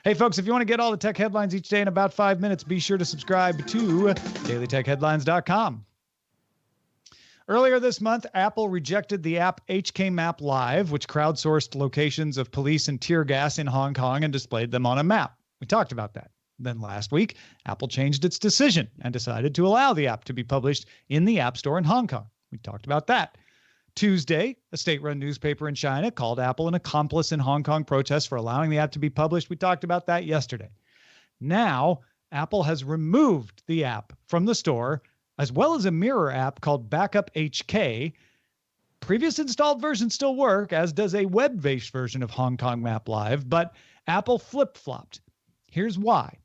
Hey, folks, if you want to get all the tech headlines each day in about 5 minutes, be sure to subscribe to dailytechheadlines.com. Earlier this month, Apple rejected the app HK Map Live, which crowdsourced locations of police and tear gas in Hong Kong and displayed them on a map. We talked about that. Then last week, Apple changed its decision and decided to allow the app to be published in the App Store in Hong Kong. We talked about that. Tuesday, a state-run newspaper in China called Apple an accomplice in Hong Kong protests for allowing the app to be published. We talked about that yesterday. Now, Apple has removed the app from the store, as well as a mirror app called Backup HK. Previous installed versions still work, as does a web-based version of Hong Kong Map Live, but Apple flip-flopped. Here's why.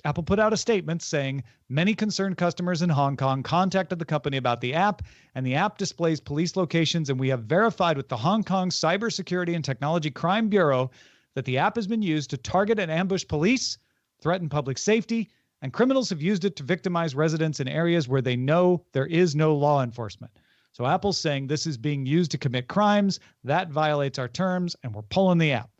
Apple put out a statement saying many concerned customers in Hong Kong contacted the company about the app, and the app displays police locations, and we have verified with the Hong Kong Cybersecurity and Technology Crime Bureau that the app has been used to target and ambush police, threaten public safety, and criminals have used it to victimize residents in areas where they know there is no law enforcement. So Apple's saying this is being used to commit crimes. That violates our terms, and we're pulling the app.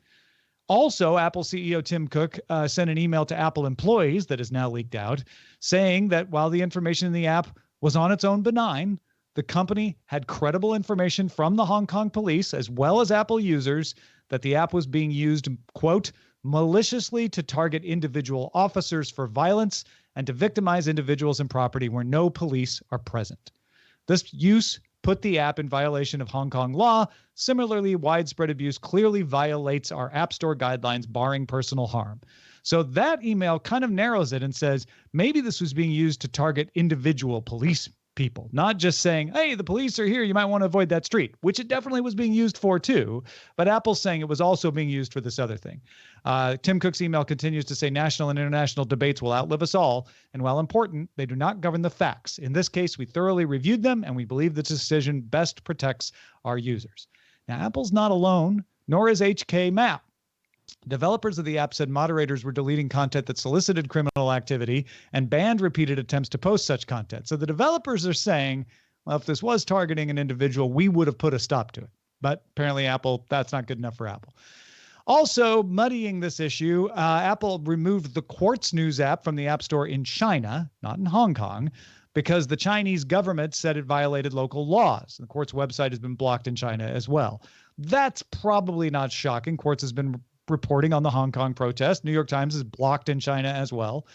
Also, Apple CEO Tim Cook sent an email to Apple employees that is now leaked out, saying that while the information in the app was on its own benign, the company had credible information from the Hong Kong police as well as Apple users that the app was being used, quote, maliciously to target individual officers for violence and to victimize individuals and property where no police are present. This use put the app in violation of Hong Kong law. Similarly, widespread abuse clearly violates our App Store guidelines barring personal harm. So that email kind of narrows it and says maybe this was being used to target individual police people, not just saying, hey, the police are here, you might want to avoid that street, which it definitely was being used for too. But Apple's saying it was also being used for this other thing. Tim Cook's email continues to say national and international debates will outlive us all. And while important, they do not govern the facts. In this case, we thoroughly reviewed them and we believe this decision best protects our users. Now, Apple's not alone, nor is HK Map. Developers of the app said moderators were deleting content that solicited criminal activity and banned repeated attempts to post such content. So the developers are saying, well, if this was targeting an individual, we would have put a stop to it. But apparently Apple, that's not good enough for Apple. Also, muddying this issue, Apple removed the Quartz News app from the App Store in China, not in Hong Kong, because the Chinese government said it violated local laws. The Quartz website has been blocked in China as well. That's probably not shocking. Quartz has been reporting on the Hong Kong protest. New York Times is blocked in China as well.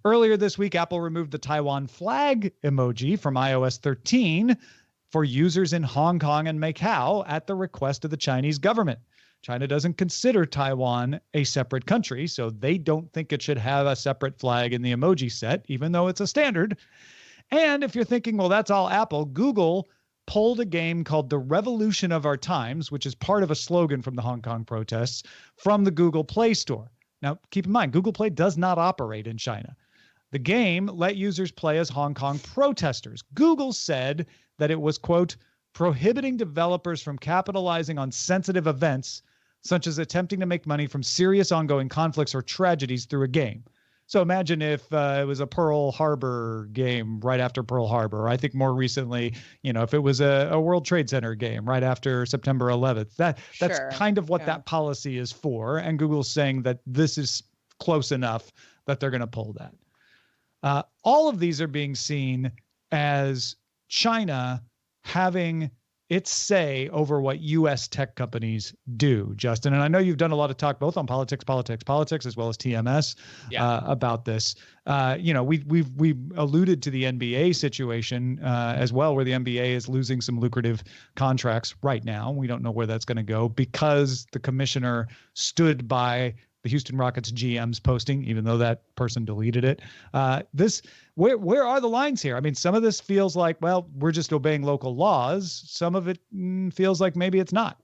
Earlier this week, Apple removed the Taiwan flag emoji from iOS 13 for users in Hong Kong and Macau at the request of the Chinese government. China doesn't consider Taiwan a separate country, so they don't think it should have a separate flag in the emoji set, even though it's a standard. And if you're thinking, well, that's all Apple, Google pulled a game called The Revolution of Our Times, which is part of a slogan from the Hong Kong protests, from the Google Play Store. Now, keep in mind, Google Play does not operate in China. The game let users play as Hong Kong protesters. Google said that it was, quote, prohibiting developers from capitalizing on sensitive events, such as attempting to make money from serious ongoing conflicts or tragedies through a game. So imagine if it was a Pearl Harbor game right after Pearl Harbor. I think more recently, if it was a World Trade Center game right after September 11th. That's Sure. kind of what that policy is for. And Google's saying that this is close enough that they're going to pull that. All of these are being seen as China having its say over what U.S. tech companies do, Justin. And I know you've done a lot of talk both on politics, as well as TMS about this. We've alluded to the NBA situation as well, where the NBA is losing some lucrative contracts right now. We don't know where that's going to go because the commissioner stood by the Houston Rockets GM's posting, even though that person deleted it. Where are the lines here? I mean, some of this feels like, well, we're just obeying local laws. Some of it feels like maybe it's not.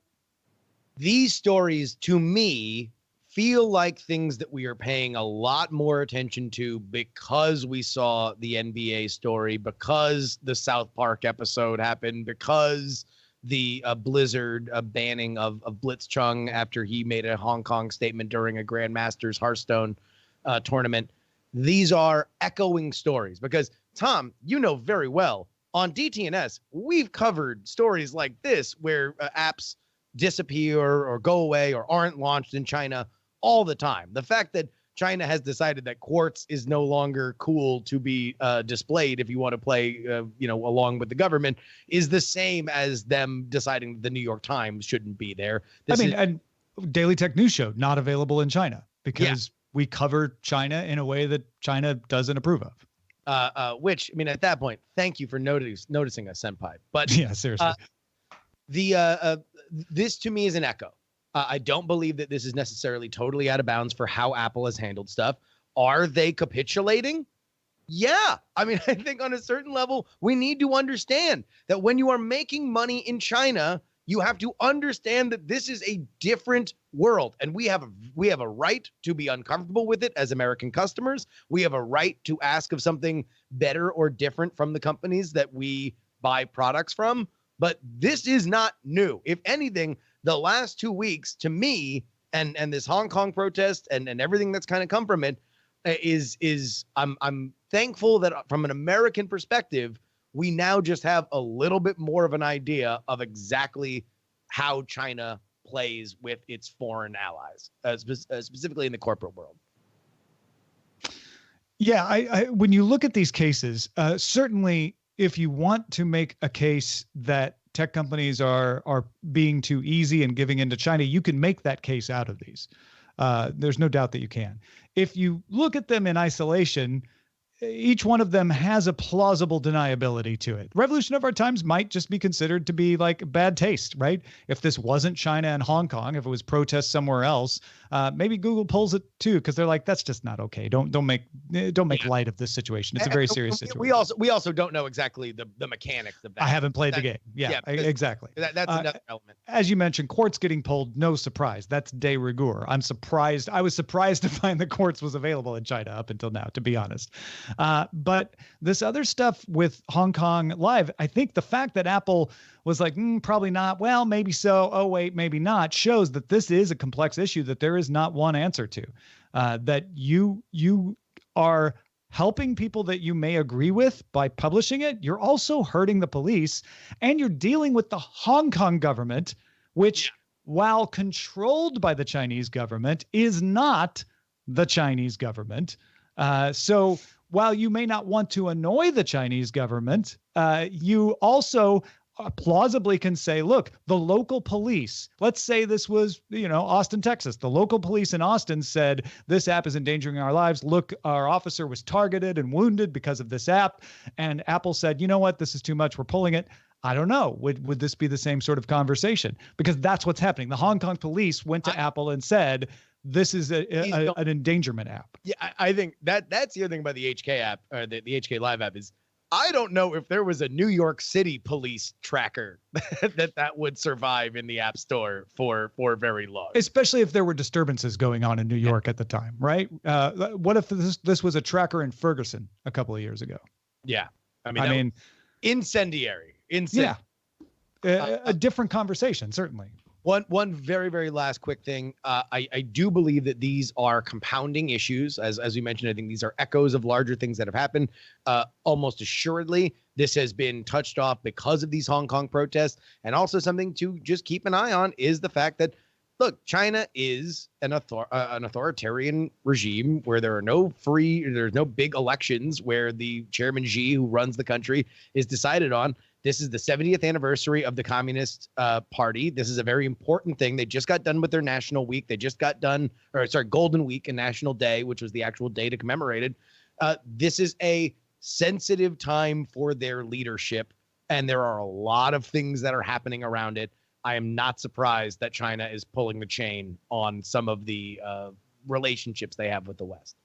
These stories, to me, feel like things that we are paying a lot more attention to because we saw the NBA story, because the South Park episode happened, because the Blizzard banning of Blitzchung after he made a Hong Kong statement during a Grandmasters Hearthstone tournament. These are echoing stories because, Tom, you know very well, on DTNS, we've covered stories like this where apps disappear or go away or aren't launched in China all the time. The fact that China has decided that quartz is no longer cool to be displayed if you want to play, along with the government is the same as them deciding the New York Times shouldn't be there. And Daily Tech News Show, not available in China because we cover China in a way that China doesn't approve of. Which, I mean, at that point, thank you for noticing us, Senpai. But yeah, seriously. This to me is an echo. I don't believe that this is necessarily totally out of bounds for how Apple has handled stuff. Are they capitulating? Yeah. I mean, I think on a certain level, we need to understand that when you are making money in China, you have to understand that this is a different world. And we have a right to be uncomfortable with it as American customers. We have a right to ask of something better or different from the companies that we buy products from. But this is not new. If anything, the last 2 weeks to me and this Hong Kong protest and everything that's kind of come from it is I'm thankful that from an American perspective, we now just have a little bit more of an idea of exactly how China plays with its foreign allies, specifically in the corporate world. Yeah, I when you look at these cases, certainly if you want to make a case that tech companies are being too easy and giving into China, you can make that case out of these. There's no doubt that you can. If you look at them in isolation, each one of them has a plausible deniability to it. Revolution of our times might just be considered to be like bad taste, right? If this wasn't China and Hong Kong, if it was protests somewhere else, maybe Google pulls it too because they're like, that's just not okay. Don't make light of this situation. It's a very serious situation. We also don't know exactly the mechanics of that. I haven't played the game. Yeah, exactly. That's another element. As you mentioned, quartz getting pulled, no surprise. That's de rigueur. I was surprised to find the quartz was available in China up until now, to be honest. But this other stuff with Hong Kong Live, I think the fact that Apple was like, probably not, well, maybe so, oh, wait, maybe not, shows that this is a complex issue that there is not one answer to, that you are helping people that you may agree with by publishing it. You're also hurting the police, and you're dealing with the Hong Kong government, which, while controlled by the Chinese government, is not the Chinese government. So while you may not want to annoy the Chinese government, you also plausibly can say, look, the local police, let's say this was, Austin, Texas. The local police in Austin said this app is endangering our lives. Look, our officer was targeted and wounded because of this app. And Apple said, you know what, this is too much. We're pulling it. I don't know. Would this be the same sort of conversation? Because that's what's happening. The Hong Kong police went to Apple and said, this is an endangerment app. Yeah, I think that's the other thing about the HK app, or the HK Live app, is I don't know if there was a New York City police tracker that would survive in the App Store for very long. Especially if there were disturbances going on in New York at the time, right? What if this was a tracker in Ferguson a couple of years ago? Yeah, I mean, incendiary. Yeah, a different conversation, certainly. One very, very last quick thing. I do believe that these are compounding issues. As we mentioned, I think these are echoes of larger things that have happened. Almost assuredly, this has been touched off because of these Hong Kong protests. And also something to just keep an eye on is the fact that, look, China is an authoritarian regime where there's no big elections, where the Chairman Xi, who runs the country, is decided on. This is the 70th anniversary of the Communist Party. This is a very important thing. They just got done with their national week. They just got done, Golden Week and National Day, which was the actual day to commemorate it. This is a sensitive time for their leadership, and there are a lot of things that are happening around it. I am not surprised that China is pulling the chain on some of the relationships they have with the West.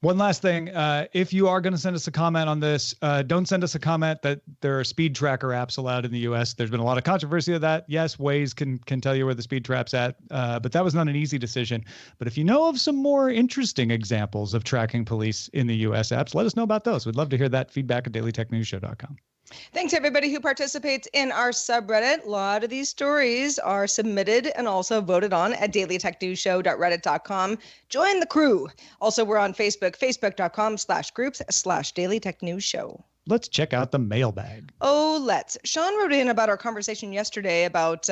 One last thing. If you are going to send us a comment on this, don't send us a comment that there are speed tracker apps allowed in the U.S. There's been a lot of controversy of that. Yes, Waze can tell you where the speed trap's at, but that was not an easy decision. But if you know of some more interesting examples of tracking police in the U.S. apps, let us know about those. We'd love to hear that. Feedback at dailytechnewsshow.com. Thanks, everybody who participates in our subreddit. A lot of these stories are submitted and also voted on at dailytechnewsshow.reddit.com. Join the crew. Also, we're on Facebook, facebook.com/groups/dailytechnewsshow. Let's check out the mailbag. Oh, let's. Sean wrote in about our conversation yesterday about,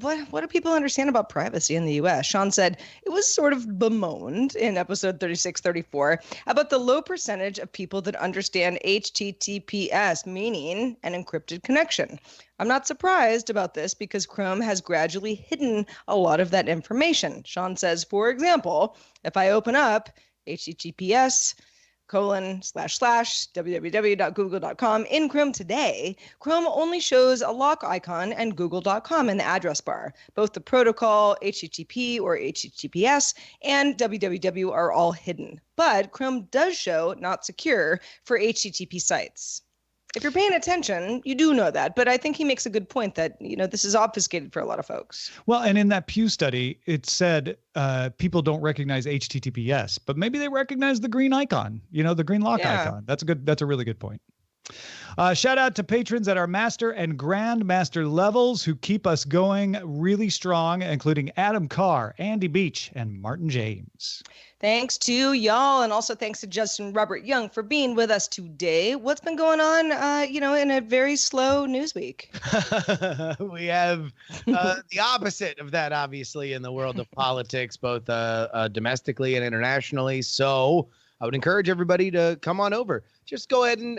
what do people understand about privacy in the U.S.? Sean said it was sort of bemoaned in episode 3634 about the low percentage of people that understand HTTPS, meaning an encrypted connection. I'm not surprised about this because Chrome has gradually hidden a lot of that information. Sean says, for example, if I open up https://www.google.com in Chrome today, Chrome only shows a lock icon and google.com in the address bar. Both the protocol, HTTP or HTTPS, and www are all hidden. But Chrome does show not secure for HTTP sites. If you're paying attention, you do know that. But I think he makes a good point that, this is obfuscated for a lot of folks. Well, and in that Pew study, it said people don't recognize HTTPS, but maybe they recognize the green icon, the green lock icon. That's a really good point. Shout out to patrons at our master and grandmaster levels who keep us going really strong, including Adam Carr, Andy Beach, and Martin James. Thanks to y'all, and also thanks to Justin Robert Young for being with us today. What's been going on, in a very slow news week? We have the opposite of that, obviously, in the world of politics, both domestically and internationally. So I would encourage everybody to come on over. Just go ahead and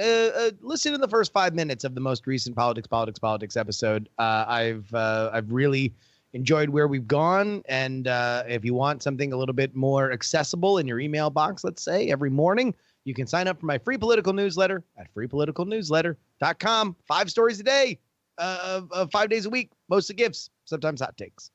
listen to the first 5 minutes of the most recent Politics episode. I've really enjoyed where we've gone. And if you want something a little bit more accessible in your email box, let's say every morning, you can sign up for my free political newsletter at freepoliticalnewsletter.com. 5 stories a day, 5 days a week, mostly gifts, sometimes hot takes.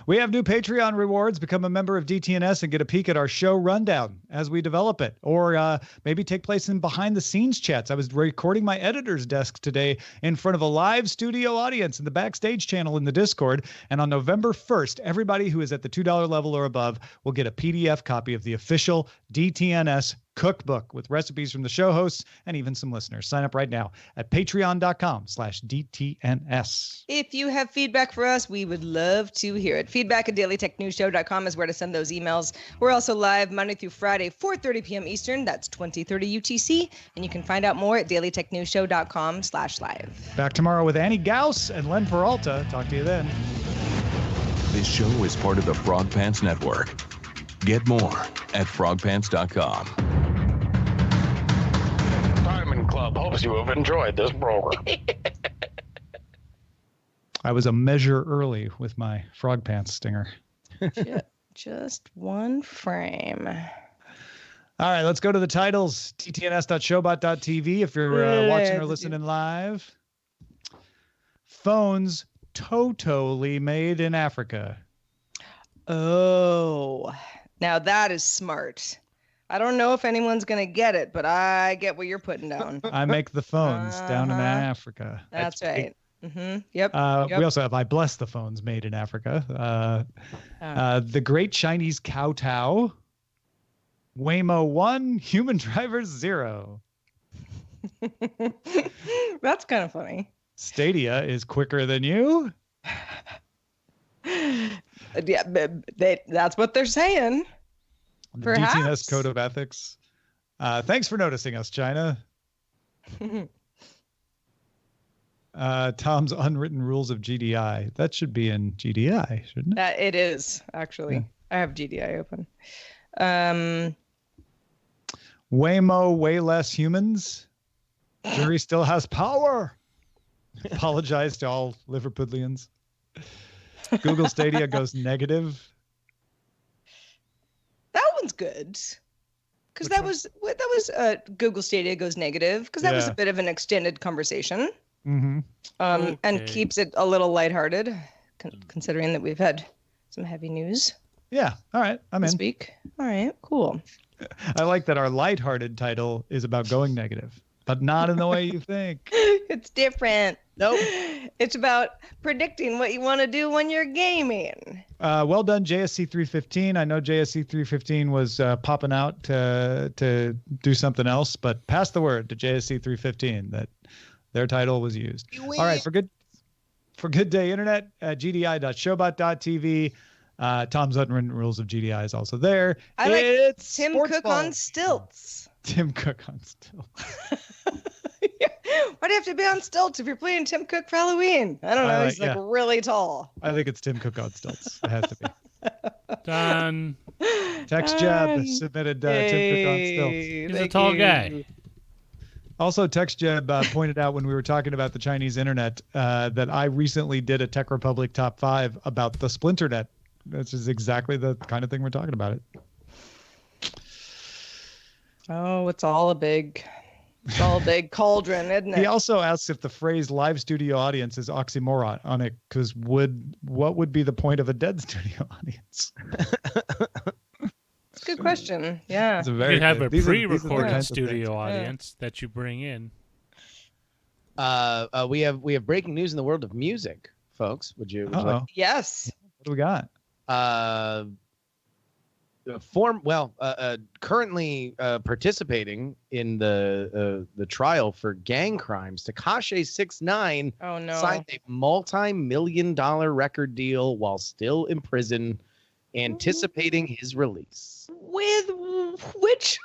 We have new Patreon rewards. Become a member of DTNS and get a peek at our show rundown as we develop it, or maybe take place in behind-the-scenes chats. I was recording my editor's desk today in front of a live studio audience in the Backstage channel in the Discord, and on November 1st, everybody who is at the $2 level or above will get a PDF copy of the official DTNS cookbook with recipes from the show hosts and even some listeners. Sign up right now at patreon.com/DTNS. If you have feedback for us, we would love to hear it. Feedback at dailytechnewsshow.com is where to send those emails. We're also live Monday through Friday, 4:30 p.m. Eastern. That's 2030 UTC. And you can find out more at dailytechnewsshow.com/live. Back tomorrow with Annie Gauss and Len Peralta. Talk to you then. This show is part of the Frog Pants Network. Get more at frogpants.com. Diamond Club hopes you have enjoyed this program. I was a measure early with my Frog Pants stinger. Just one frame. All right, let's go to the titles. ttns.showbot.tv if you're watching or listening live. Phones totally made in Africa. Oh, now that is smart. I don't know if anyone's going to get it, but I get what you're putting down. I make the phones down in Africa. That's right. Mm-hmm. Yep. We also have I bless the phones made in Africa. The Great Chinese Kowtow. Waymo 1, human drivers 0. That's kind of funny. Stadia is quicker than you. Yeah, that's what they're saying. The Perhaps. DTNS Code of Ethics. Thanks for noticing us, China. Tom's unwritten rules of GDI. That should be in GDI, shouldn't it? It is, actually. Yeah. I have GDI open. Waymo, way less humans. Jury still has power. Apologize to all Liverpudlians. Google Stadia goes negative. That one's good. Because that was Google Stadia goes negative because that was a bit of an extended conversation. Mm-hmm. And keeps it a little lighthearted, considering that we've had some heavy news. Yeah. All right. I'm this in. week. All right. Cool. I like that our lighthearted title is about going negative, but not in the way you think. It's different. Nope. It's about predicting what you want to do when you're gaming. Well done, JSC 315. I know JSC 315 was popping out to do something else, but pass the word to JSC 315 that their title was used. All right, for Good Day Internet, gdi.showbot.tv. Tom Zutman Rules of GDI is also there. I like it's Tim Sports Cook Ball. on stilts. Tim Cook on stilts. Why do you have to be on stilts if you're playing Tim Cook for Halloween? I don't know. He's like really tall. I think it's Tim Cook on stilts. It has to be. Done. Text Jeb submitted Tim Cook on stilts. He's a tall guy. Also, Text Jeb pointed out when we were talking about the Chinese internet that I recently did a Tech Republic top 5 about the Splinternet. This is exactly the kind of thing we're talking about. Oh, it's all a big cauldron, isn't it? He also asks if the phrase live studio audience is oxymoron on it, because what would be the point of a dead studio audience? It's a good question. Yeah. It's a very You have a these are the pre-recorded kinds of things. studio audience that you bring in. We have breaking news in the world of music, folks. Would you like? Yes. What do we got? Currently participating in the trial for gang crimes, Tekashi 6ix9ine signed a multi-million-dollar record deal while still in prison, anticipating his release. With which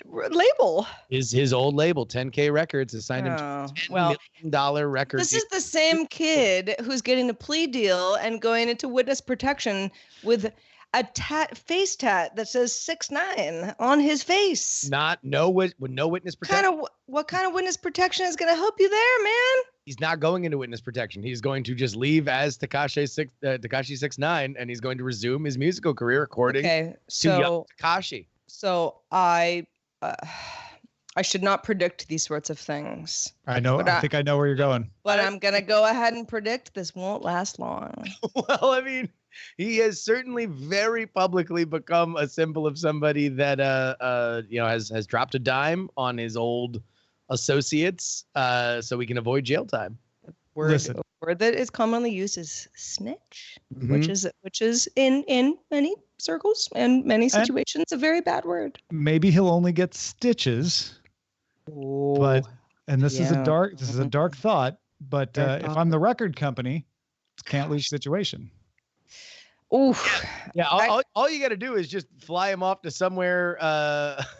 label? Is his old label 10K Records has signed him to a $10 million record This deal. is the same kid who's getting a plea deal and going into witness protection with a face tat that says 6ix9ine on his face. No witness protection. What kind of witness protection is going to help you there, man? He's not going into witness protection. He's going to just leave as Tekashi 6ix9ine, and he's going to resume his musical career according to young Tekashi. So I should not predict these sorts of things. I know. I think I know where you're going. But I'm going to go ahead and predict this won't last long. Well, I mean, he has certainly very publicly become a symbol of somebody that has dropped a dime on his old associates so we can avoid jail time. Word that is commonly used is snitch, which is in many circles and many situations a very bad word. Maybe he'll only get stitches. But this is a dark thought, but if I'm the record company, it's a can't lose situation. Oof. Yeah, all you got to do is just fly him off to somewhere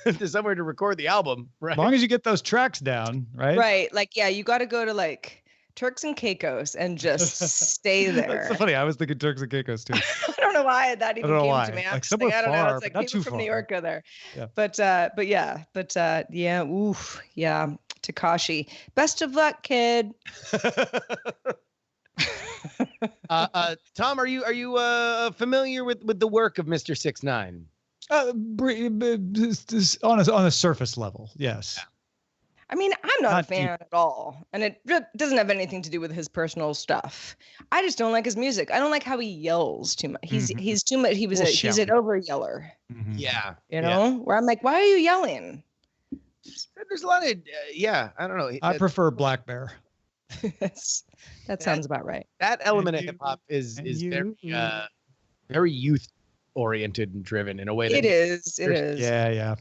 to record the album, right? As long as you get those tracks down, right? Right. Like, yeah, you got to go to like Turks and Caicos and just stay there. That's so funny. I was thinking Turks and Caicos too. I don't know why that even came to me. Like somewhere I don't far, know. It's like but not people too from far. New York go there. Yeah. But oof, yeah. Tekashi. Best of luck, kid. Tom, are you familiar with the work of Mr. 6ix9ine? On a surface level, yes. I mean, I'm not a fan deep. at all, and it doesn't have anything to do with his personal stuff. I just don't like his music. I don't like how he yells too much. He's too much. He's an over yeller. Yeah, you know, where I'm like, why are you yelling? There's a lot of I don't know. I prefer Black Bear. That sounds about right. That element of hip hop is very youth oriented and driven in a way that it is. Yeah.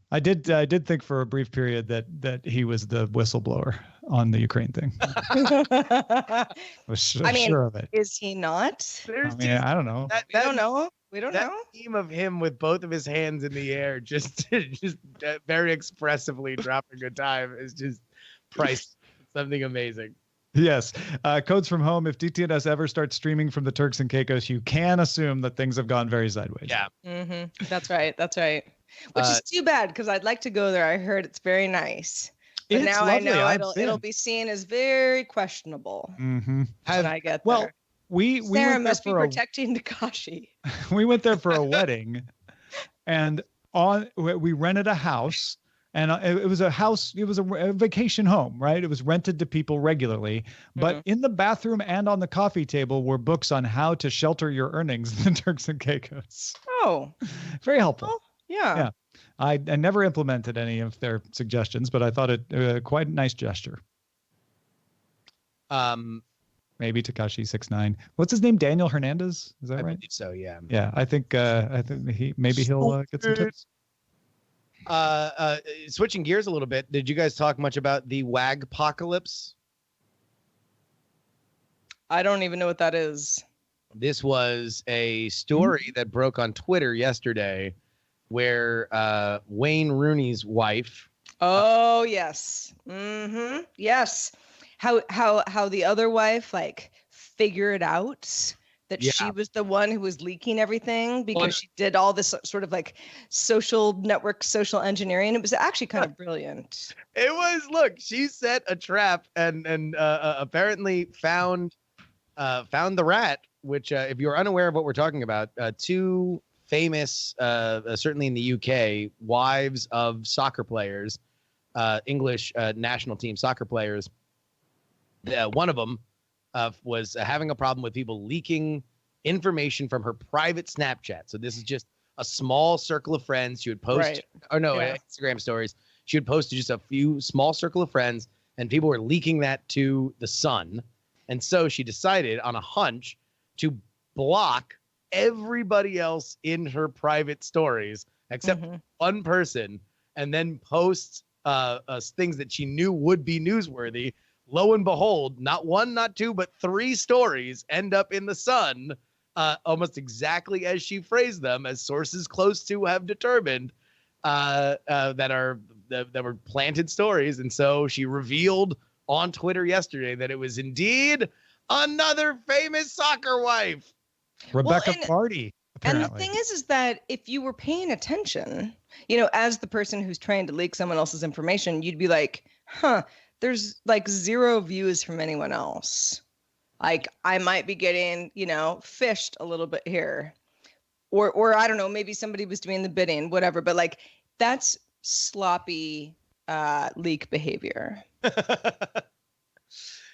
I did think for a brief period that he was the whistleblower on the Ukraine thing. I was sure of it. Is he not? I don't know. We don't know. We don't know. That theme of him with both of his hands in the air, just very expressively dropping a dime is just priceless. Something amazing. Yes. Codes from home. If DTNS ever starts streaming from the Turks and Caicos, you can assume that things have gone very sideways. Yeah. That's right. Which is too bad because I'd like to go there. I heard it's very nice. But It's now lovely. I know it'll be seen as very questionable when I get there. We Sarah went there must be protecting Takashi. We went there for a wedding, and we rented a house, and it was a house. It was a vacation home, right? It was rented to people regularly, but in the bathroom and on the coffee table were books on how to shelter your earnings in the Turks and Caicos. Oh, very helpful. Well, yeah. I never implemented any of their suggestions, but I thought it quite a nice gesture. Maybe Takashi 6ix9ine. What's his name? Daniel Hernandez? Is that right? I believe so. Yeah. Yeah, I think he'll get some tips. Switching gears a little bit, did you guys talk much about the wagpocalypse? I don't even know what that is. This was a story that broke on Twitter yesterday, where Wayne Rooney's wife. Oh yes. Yes. How the other wife like figured out that she was the one who was leaking everything because she did all this sort of like social network, social engineering. It was actually kind of brilliant. It was, look, she set a trap and apparently found the rat, which if you're unaware of what we're talking about, two famous, certainly in the UK, wives of soccer players, English national team soccer players. One of them was having a problem with people leaking information from her private Snapchat. So this is just a small circle of friends. She would post, Instagram stories. She would post to just a few small circle of friends, and people were leaking that to the Sun. And so she decided on a hunch to block everybody else in her private stories except one person, and then post things that she knew would be newsworthy. Lo and behold, not one, not two, but 3 stories end up in the Sun, almost exactly as she phrased them, as sources close to have determined that were planted stories. And so she revealed on Twitter yesterday that it was indeed another famous soccer wife, Rebecca Vardy. And the thing is that if you were paying attention, as the person who's trying to leak someone else's information, you'd be like, there's like 0 views from anyone else. Like I might be getting, fished a little bit here, or I don't know, maybe somebody was doing the bidding, whatever. But like that's sloppy leak behavior.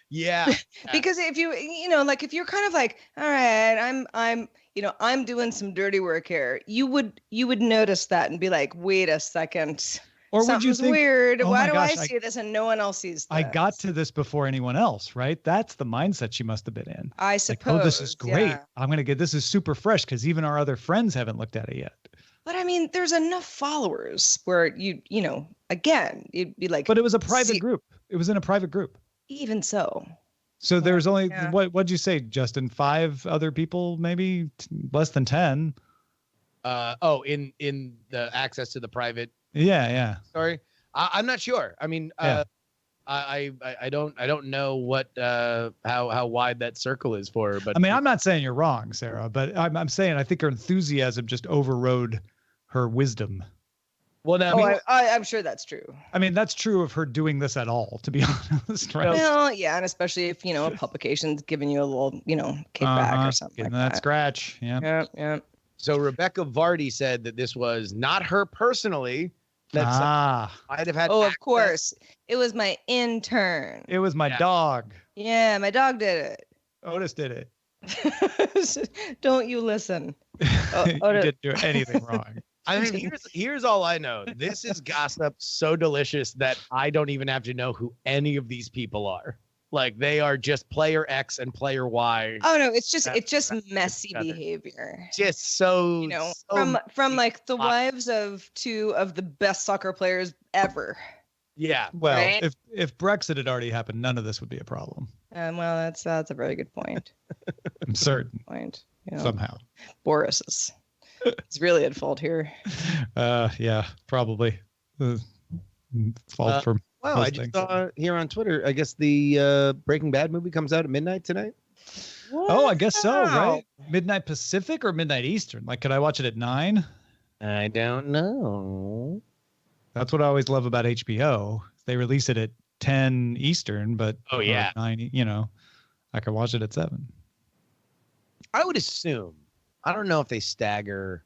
Yeah. Because if if you're kind of like, all right, I'm doing some dirty work here, you would notice that and be like, wait a second. Or something's would you think, weird. oh Why do gosh, I see this and no one else sees this? I got to this before anyone else, right? That's the mindset she must have been in. I suppose. Like, oh, this is great. Yeah. I'm going to get, this is super fresh because even our other friends haven't looked at it yet. But I mean, there's enough followers where again, you'd be like. But it was a private group. It was in a private group. Even so. So there's only, what'd you say, Justin? 5 other people, maybe less than 10. In the access to the private. Yeah. Sorry. I'm not sure. I mean, I don't know what how wide that circle is for her, but I mean, I'm not saying you're wrong, Sarah, but I'm saying I think her enthusiasm just overrode her wisdom. Well, now I'm sure that's true. I mean, that's true of her doing this at all, to be honest, right? Well, yeah, and especially if a publication's giving you a little kickback or something like that. Scratch. Yeah. So Rebecca Vardy said that this was not her personally. That might have had. Oh, of course. It was my intern. It was my dog. Yeah, my dog did it. Otis did it. Don't you listen. You didn't do anything wrong. I mean, here's all I know. This is gossip so delicious that I don't even have to know who any of these people are. Like they are just player X and player Y. Oh no, it's just messy behavior. Just so from like the wives of 2 of the best soccer players ever. Yeah. Well, right? if Brexit had already happened, none of this would be a problem. Well, that's a very good point. I'm certain. Point. Somehow. Boris is really at fault here. Yeah, probably. Fault from. Wow, I just saw here on Twitter, I guess the Breaking Bad movie comes out at midnight tonight. Wow. Oh, I guess so, right? Midnight Pacific or midnight Eastern? Like, could I watch it at 9? I don't know. That's what I always love about HBO. They release it at 10 Eastern, but Oh, yeah. 9, I could watch it at 7. I would assume. I don't know if they stagger.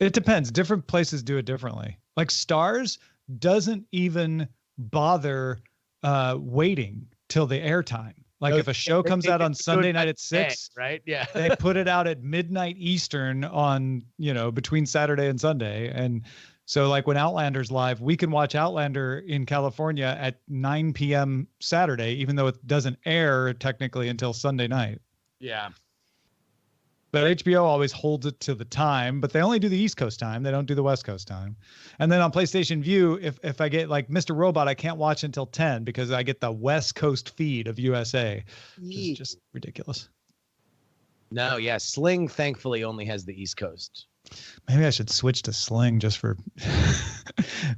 It depends. Different places do it differently. Like Stars doesn't even bother waiting till the airtime. Like if a show comes out on Sunday night at 6, right? Yeah. they put it out at midnight Eastern on, between Saturday and Sunday. And so like when Outlander's live, we can watch Outlander in California at 9 p.m. Saturday, even though it doesn't air technically until Sunday night. Yeah. But HBO always holds it to the time, but they only do the East Coast time. They don't do the West Coast time. And then on PlayStation View, if I get like Mr. Robot, I can't watch until 10 because I get the West Coast feed of USA, which is just ridiculous. No, yeah. Sling thankfully only has the East Coast. Maybe I should switch to Sling just for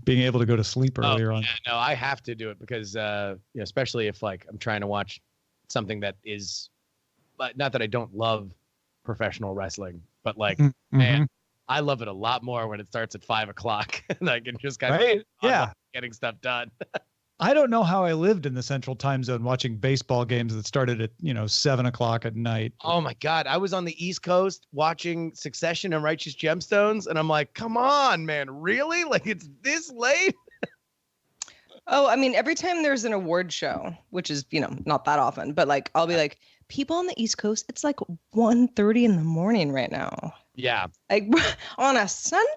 being able to go to sleep earlier on. No, I have to do it because, especially if like I'm trying to watch something that is, not that I don't love professional wrestling, but like, man, I love it a lot more when it starts at 5 o'clock and I can just kind of getting stuff done. I don't know how I lived in the Central Time Zone watching baseball games that started at 7 o'clock at night. Oh my God. I was on the East Coast watching Succession and Righteous Gemstones. And I'm like, come on, man, really? Like it's this late? Oh, I mean, every time there's an award show, which is, not that often, but like, I'll be like, people on the East Coast, it's like 1:30 in the morning right now. Yeah. Like on a Sunday?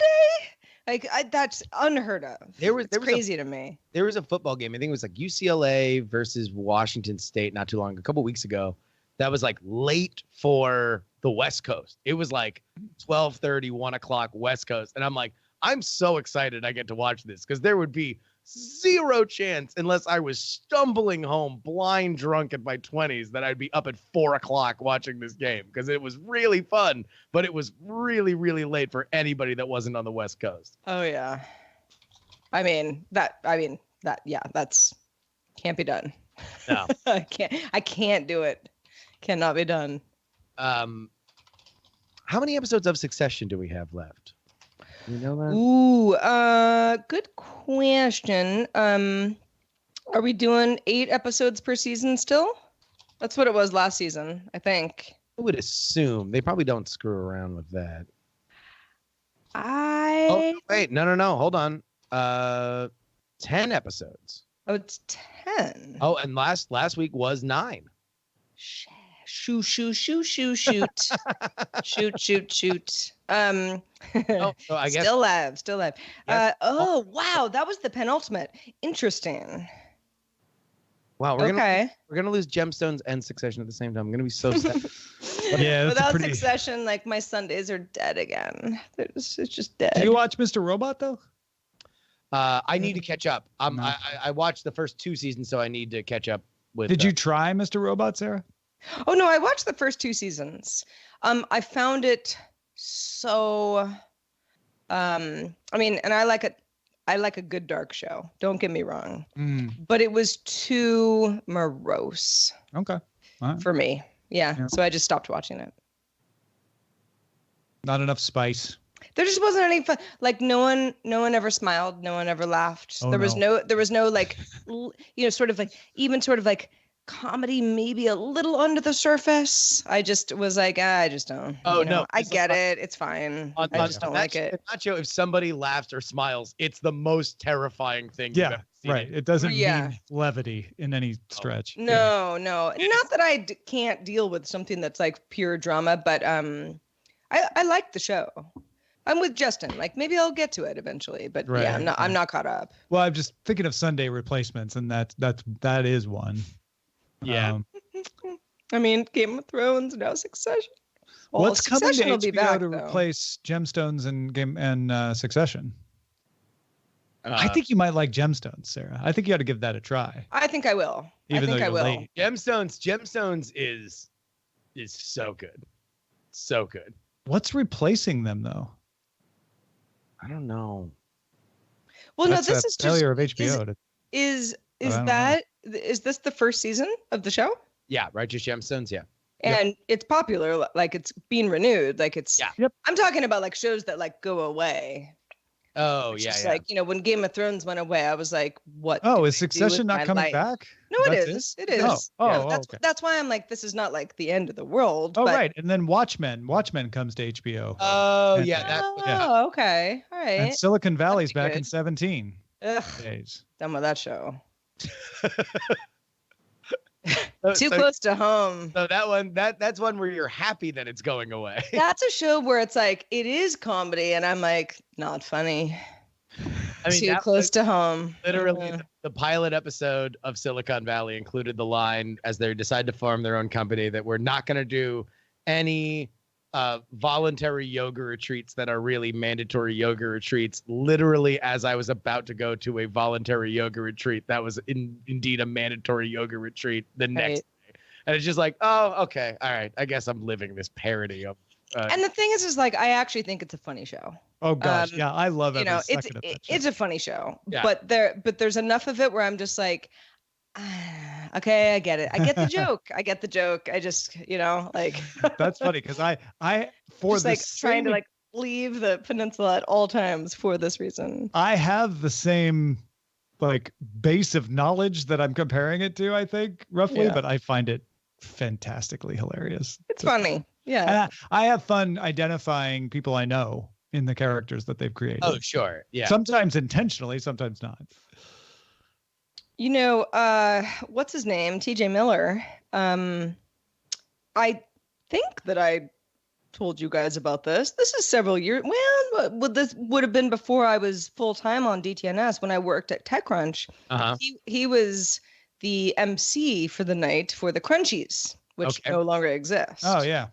Like that's unheard of. It's crazy to me. There was a football game. I think it was like UCLA versus Washington State not too long, a couple weeks ago. That was like late for the West Coast. It was like 12:30, 1 o'clock West Coast. And I'm like, I'm so excited I get to watch this because there would be zero chance unless I was stumbling home blind drunk in my 20s that I'd be up at 4 o'clock watching this game because it was really fun, but it was really, really late for anybody that wasn't on the West Coast. Oh yeah. That's can't be done. No. I can't do it. Cannot be done. How many episodes of Succession do we have left? You know that? Ooh, good question. Are we doing 8 episodes per season still? That's what it was last season, I think. I would assume they probably don't screw around with that. Oh, wait, no, hold on. 10 episodes. Oh, it's 10. Oh, and last week was 9. Shoot. shoot. So I guess Still live. Yes. Wow, that was the penultimate. Interesting. Wow, we're gonna lose Gemstones and Succession at the same time. I'm gonna be so sad. Yeah, without Succession, like my Sundays are dead again. It's just dead. Did you watch Mr. Robot though? I need to catch up. I watched the first 2 seasons, so I need to catch up with. Did you try Mr. Robot, Sarah? Oh no, I watched the first 2 seasons. I found it so. And I like a good dark show. Don't get me wrong. But it was too morose. Okay. All right. For me. Yeah. So I just stopped watching it. Not enough spice. There just wasn't any fun. Like no one ever smiled. No one ever laughed. Oh, there was no like, sort of like, even sort of like comedy, maybe a little under the surface. I just was like, I just don't. Oh no, I get it. It's fine. I just don't like it. Nacho, if somebody laughs or smiles, it's the most terrifying thing. Yeah, you've ever seen. right. It doesn't mean levity in any stretch. No. Not that I can't deal with something that's like pure drama, but I like the show. I'm with Justin. Like maybe I'll get to it eventually, but yeah, I'm not caught up. Well, I'm just thinking of Sunday replacements, and that is one. Yeah. Game of Thrones, now Succession. Well, what's coming to will be HBO back, to though. replace Gemstones and Succession? I think you might like Gemstones, Sarah. I think you ought to give that a try. I think I will. Even though you're will. late. Gemstones is so good. So good. What's replacing them though? I don't know. Well, That's no, this is failure just of HBO. is this the first season of the show? Yeah, Righteous Gemstones. Yeah. And it's popular, like it's being renewed, like it's. Yeah. Yep. I'm talking about like shows that like go away. Oh, It's yeah, just yeah. like, when Game of Thrones went away, I was like, what? Oh, do is I do Succession with not my coming life? back? No, it That's is. It Oh, is. oh, Yeah, oh, that's okay. that's why I'm like, this is not like the end of the world. Oh, but, right. And then Watchmen comes to HBO. Oh, And- yeah. That, Oh, okay. All And right. Silicon Valley's be back in good. 17 Ugh, days. done with that show. so, Too so- close to home. So that one, that's one where you're happy that it's going away. That's a show where it's like, it is comedy, and I'm like, not funny. I mean, Too that close was to home. literally the pilot episode of Silicon Valley included the line as they decide to form their own company that we're not going to do any voluntary yoga retreats that are really mandatory yoga retreats. Literally, as I was about to go to a voluntary yoga retreat, that was indeed a mandatory yoga retreat the next day. And it's just like, oh, okay, all right. I guess I'm living this parody of. And the thing is like, I actually think it's a funny show. Oh gosh, yeah, I love every second of that show. It's a funny show, Yeah. but there's enough of it where I'm just like, okay, I get it. I get the joke. I get the joke. I just, like That's funny because I for just the like trying to like leave the peninsula at all times for this reason. I have the same like base of knowledge that I'm comparing it to, I think, roughly, Yeah. but I find it fantastically hilarious. It's funny. Yeah. And I have fun identifying people I know in the characters that they've created. Oh, sure. Yeah. Sometimes intentionally, sometimes not. What's his name? TJ Miller. I think that I told you guys about this. This is several years. Well, this would have been before I was full time on DTNS when I worked at TechCrunch. Uh-huh. He was the MC for the night for the Crunchies, which Okay. no longer exists. Oh yeah.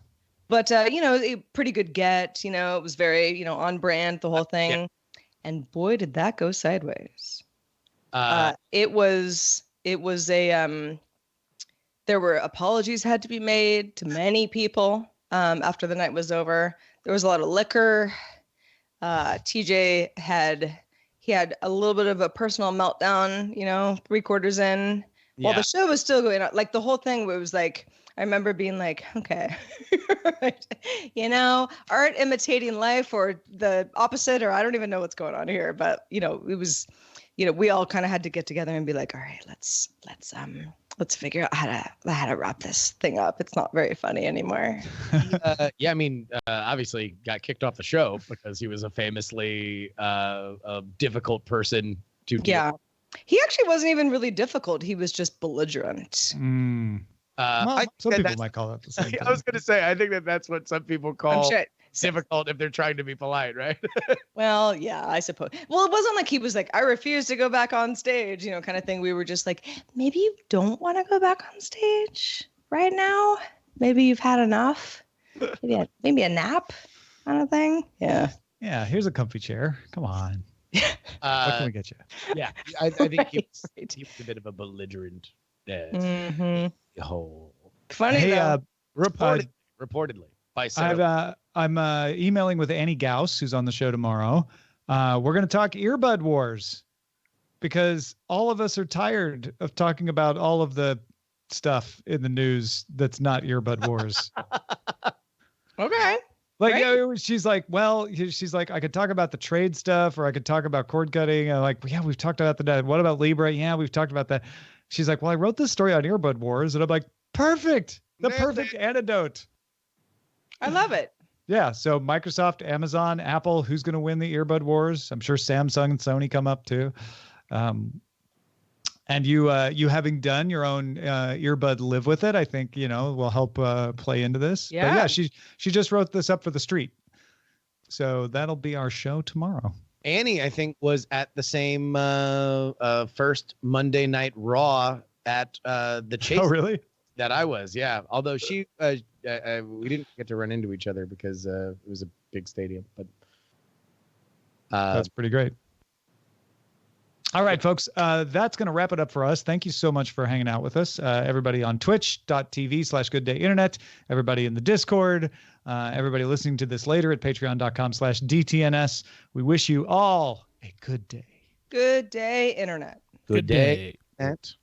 But a pretty good get. It was very on brand, the whole thing. Yeah. And boy, did that go sideways. Uh, It was a there were apologies had to be made to many people after the night was over. There was a lot of liquor. TJ had a little bit of a personal meltdown, 3/4 in, while yeah. the show was still going on. Like the whole thing was like, I remember being like, okay, right. Art imitating life or the opposite, or I don't even know what's going on here, but it was, we all kind of had to get together and be like, all right, let's figure out how to wrap this thing up. It's not very funny anymore. Yeah, I mean, obviously got kicked off the show because he was a famously a difficult person to deal Yeah. He actually wasn't even really difficult. He was just belligerent. Well, I some think people that's- might call that the same thing. I was going to say, I think that's what some people I'm call sure. difficult if they're trying to be polite, right? Well, yeah, I suppose. Well, it wasn't like he was like, I refuse to go back on stage, kind of thing. We were just like, maybe you don't want to go back on stage right now. Maybe you've had enough. Maybe a nap kind of thing. Yeah. Yeah, here's a comfy chair. Come on. What can we get you? Yeah, I think he was Right. a bit of a belligerent Mhm. whole. Funny Hey, though. Reportedly by Sarah. I'm emailing with Annie Gauss, who's on the show tomorrow. We're going to talk earbud wars because all of us are tired of talking about all of the stuff in the news that's not earbud wars. Okay. Like, Right. she's like, I could talk about the trade stuff or I could talk about cord cutting. I'm like, yeah, we've talked about that. What about Libra? Yeah, we've talked about that. She's like, well, I wrote this story on earbud wars. And I'm like, perfect. The perfect antidote. I love it. Yeah. So Microsoft, Amazon, Apple, who's going to win the earbud wars? I'm sure Samsung and Sony come up too. And you having done your own earbud live with it, I think, will help play into this. Yeah. But yeah, she just wrote this up for the street. So that'll be our show tomorrow. Annie, I think, was at the same first Monday Night Raw at the Chase Oh, really? that I was. Yeah, although she, we didn't get to run into each other because it was a big stadium. But That's pretty great. All right, folks, that's going to wrap it up for us. Thank you so much for hanging out with us. Everybody on twitch.tv/gooddayinternet, everybody in the Discord, everybody listening to this later at patreon.com/DTNS. We wish you all a good day. Good day, Internet. good day. Matt.